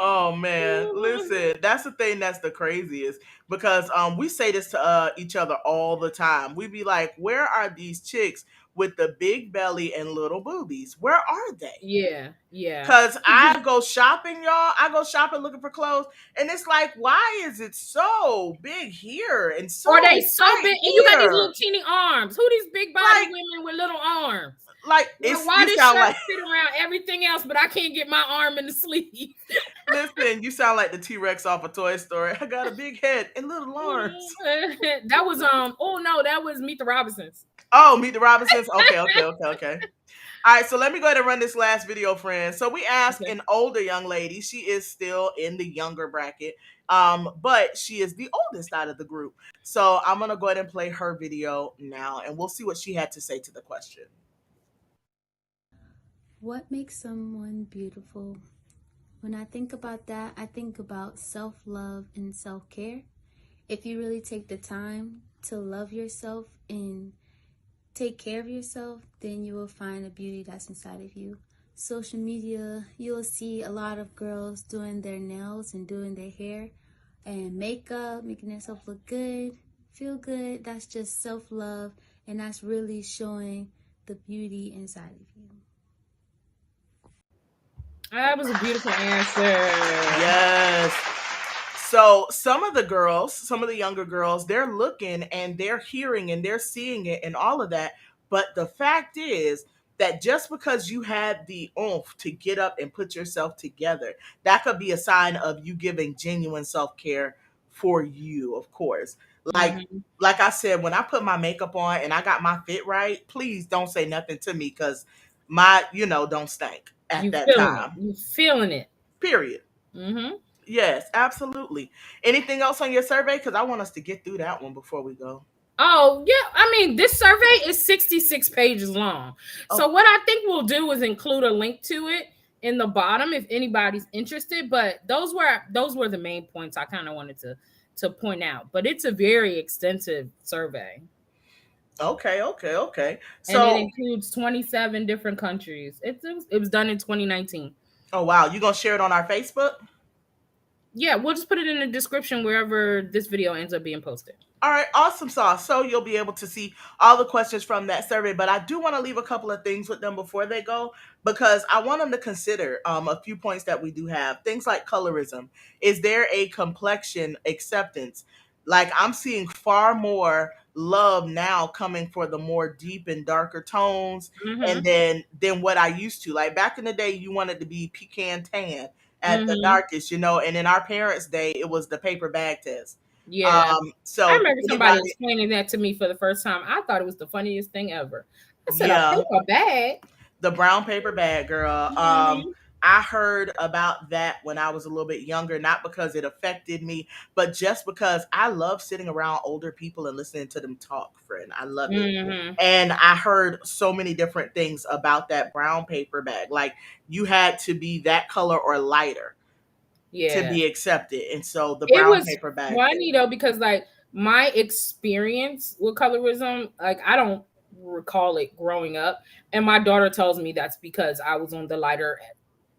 Oh man, listen, that's the thing that's the craziest because we say this to each other all the time. We be like, "Where are these chicks with the big belly and little boobies? Where are they?" Yeah, yeah. Cause I go shopping, y'all. I go shopping looking for clothes, and it's like, why is it so big here and so Or they so tight big, and you got these here? little teeny arms. Who these big body Like, women with little arms? Like, it's why you this sound shirt like fit around everything else, but I can't get my arm in the sleeve? listen, you sound like the T-Rex off a Toy Story. I got a big head and little arms. That was oh no, that was Meet the Robinsons. Oh, Meet the Robinsons. Okay. All right, so let me go ahead and run this last video, friends. So we asked Okay. an older young lady. She is still in the younger bracket, but she is the oldest out of the group. So I'm gonna go ahead and play her video now, and we'll see what she had to say to the question. What makes someone beautiful? When I think about that, I think about self-love and self-care. If you really take the time to love yourself and take care of yourself, then you will find the beauty that's inside of you. Social media, you'll see a lot of girls doing their nails and doing their hair and makeup, making themselves look good, feel good. That's just self-love, and that's really showing the beauty inside of you. That was a beautiful answer. Yes. So some of the girls, some of the younger girls, they're looking and they're hearing and they're seeing it and all of that. But the fact is that just because you had the oomph to get up and put yourself together, that could be a sign of you giving genuine self-care for you, of course. Like Mhm. like I said, when I put my makeup on and I got my fit right, please don't say nothing to me because my, don't stink at You that feeling it. time. You feeling it. Period. Mm-hmm. Yes, absolutely. Anything else on your survey? Because I want us to get through that one before we go. Oh, yeah. I mean, this survey is 66 pages long. So Oh, what I think we'll do is include a link to it in the bottom if anybody's interested. But those were the main points I kind of wanted to point out. But it's a very extensive survey. okay. And it So, includes 27 different countries. It was done in 2019. oh wow, you gonna share it on our Facebook? Yeah, we'll just put it in the description wherever this video ends up being posted. All right, awesome sauce. So you'll be able to see all the questions from that survey, but I do want to leave a couple of things with them before they go because I want them to consider a few points that we do have. Things like colorism. Is there a complexion acceptance? Like I'm seeing far more love now coming for the more deep and darker tones and Mm-hmm. than what I used to. Like back in the day, you wanted to be pecan tan at the Mm-hmm. darkest, and in our parents' day, it was the paper bag test. Yeah. I So remember somebody anybody, explaining that to me for the first time. I thought it was the funniest thing ever. I said, a yeah, paper bag. the brown paper bag, girl. Mhm. I heard about that when I was a little bit younger, not because it affected me, but just because I love sitting around older people and listening to them talk, friend. I love it. Mhm. And I heard so many different things about that brown paper bag. Like you had to be that color or lighter to Yeah. be accepted. And so the It brown was paper bag funny thing. though because like my experience with colorism, like I don't recall it growing up, and my daughter tells me that's because I was on the lighter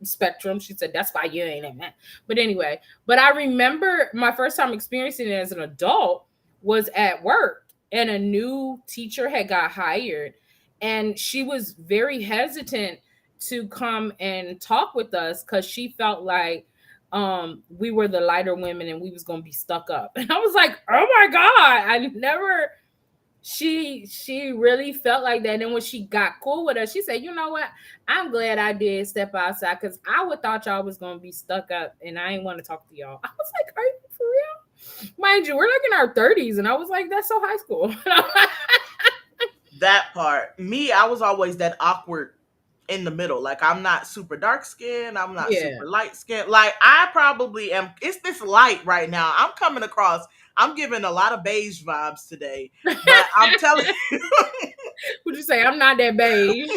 spectrum. She said that's why you ain't in that. But anyway, but I remember my first time experiencing it as an adult was at work, and a new teacher had got hired, and she was very hesitant to come and talk with us because she felt like we were the lighter women and we was gonna be stuck up. And I was like, oh my god, I never she really felt like that. And then when she got cool with us, she said, you know what, I'm glad I did step outside because I would thought y'all was gonna be stuck up and I ain't want to talk to y'all. I was like, are you for real? Mind you, we're like in our 30s, and I was like, that's so high school. That part. Me, I was always that awkward in the middle. Like I'm not super dark skinned, I'm not Yeah. super light skinned. Like I probably am, it's this light right now. I'm coming across, I'm giving a lot of beige vibes today. But I'm telling Would you say I'm not that beige?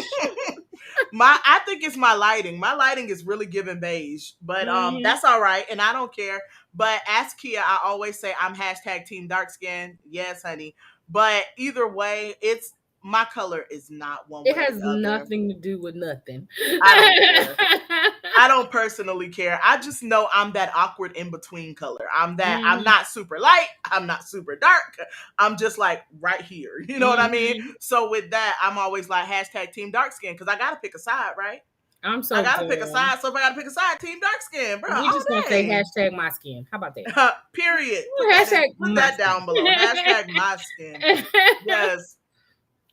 I think it's my lighting. My lighting is really giving beige. But Mhm. that's all right. And I don't care. But as Kia, I always say I'm hashtag team dark skin. Yes, honey. But either way, it's my color is not one It way or has the other. nothing to do with nothing. I don't care. I don't personally care. I just know I'm that awkward in between color. I'm not super light. I'm not super dark. I'm just like right here. You know what I mean? So with that, I'm always like hashtag team dark skin because I got to pick a side, right? I'm so I got to pick a done. side. So if I got to pick a side, team dark skin, bro. We just gonna say hashtag my skin. How about that? Period. Hashtag Put that down below. Hashtag my skin. Yes.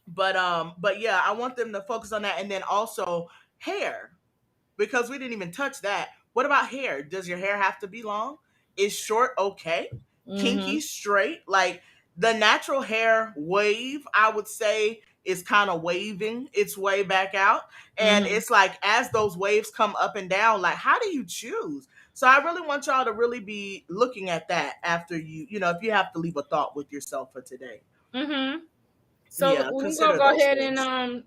But yeah, I want them to focus on that. And then also hair, because we didn't even touch that. What about hair? Does your hair have to be long? Is short okay? Kinky, straight? Like the natural hair wave, I would say, is kind of waving its way back out. And it's like as those waves come up and down, like how do you choose? So I really want y'all to really be looking at that after if you have to leave a thought with yourself for today. So Yeah, we're consider gonna go those ahead things. and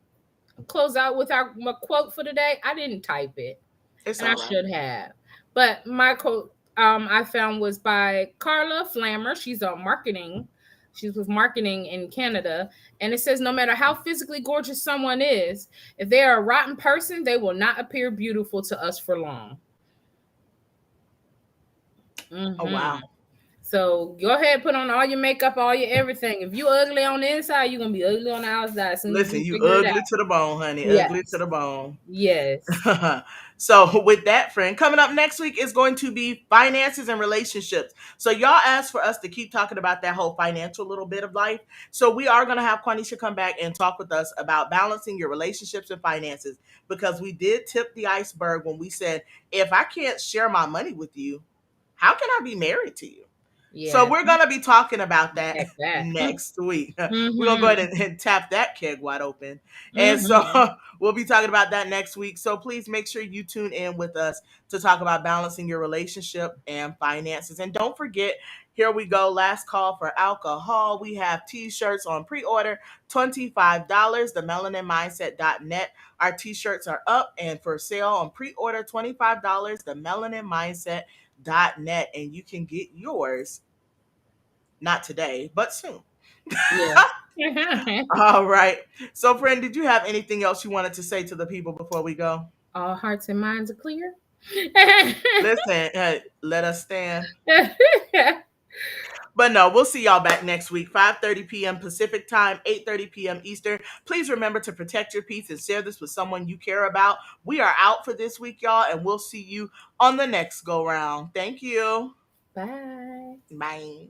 close out with my quote for today. I didn't type it, It's and all I right. should have. But my quote I found was by Carla Flammer. She's a marketing. She's with marketing in Canada, and it says, "No matter how physically gorgeous someone is, if they are a rotten person, they will not appear beautiful to us for long." Oh wow. So go ahead, put on all your makeup, all your everything. If you ugly on the inside, you're gonna be ugly on the outside as soon as Listen, you you figure it ugly out. to the bone, honey. Yes. Ugly to the bone. Yes. So with that, friend, coming up next week is going to be finances and relationships. So y'all asked for us to keep talking about that whole financial little bit of life. So we are going to have Quanisha come back and talk with us about balancing your relationships and finances, because we did tip the iceberg when we said, if I can't share my money with you, how can I be married to you? Yeah. So we're going to be talking about that Like that. next week. We're going to go ahead and tap that keg wide open. And so we'll be talking about that next week. So please make sure you tune in with us to talk about balancing your relationship and finances. And don't forget, here we go. Last call for alcohol. We have t-shirts on pre-order, $25, themelanatedmindset.net. Our t-shirts are up and for sale on pre-order, $25, themelanatedmindset.net. And you can get yours not today, but soon. Yeah. All right. So, friend, did you have anything else you wanted to say to the people before we go? All hearts and minds are clear. Listen, let us stand. But no, we'll see y'all back next week, 5:30 p.m. Pacific time, 8:30 p.m. Eastern. Please remember to protect your peace and share this with someone you care about. We are out for this week, y'all, and we'll see you on the next go round. Thank you. Bye. Bye.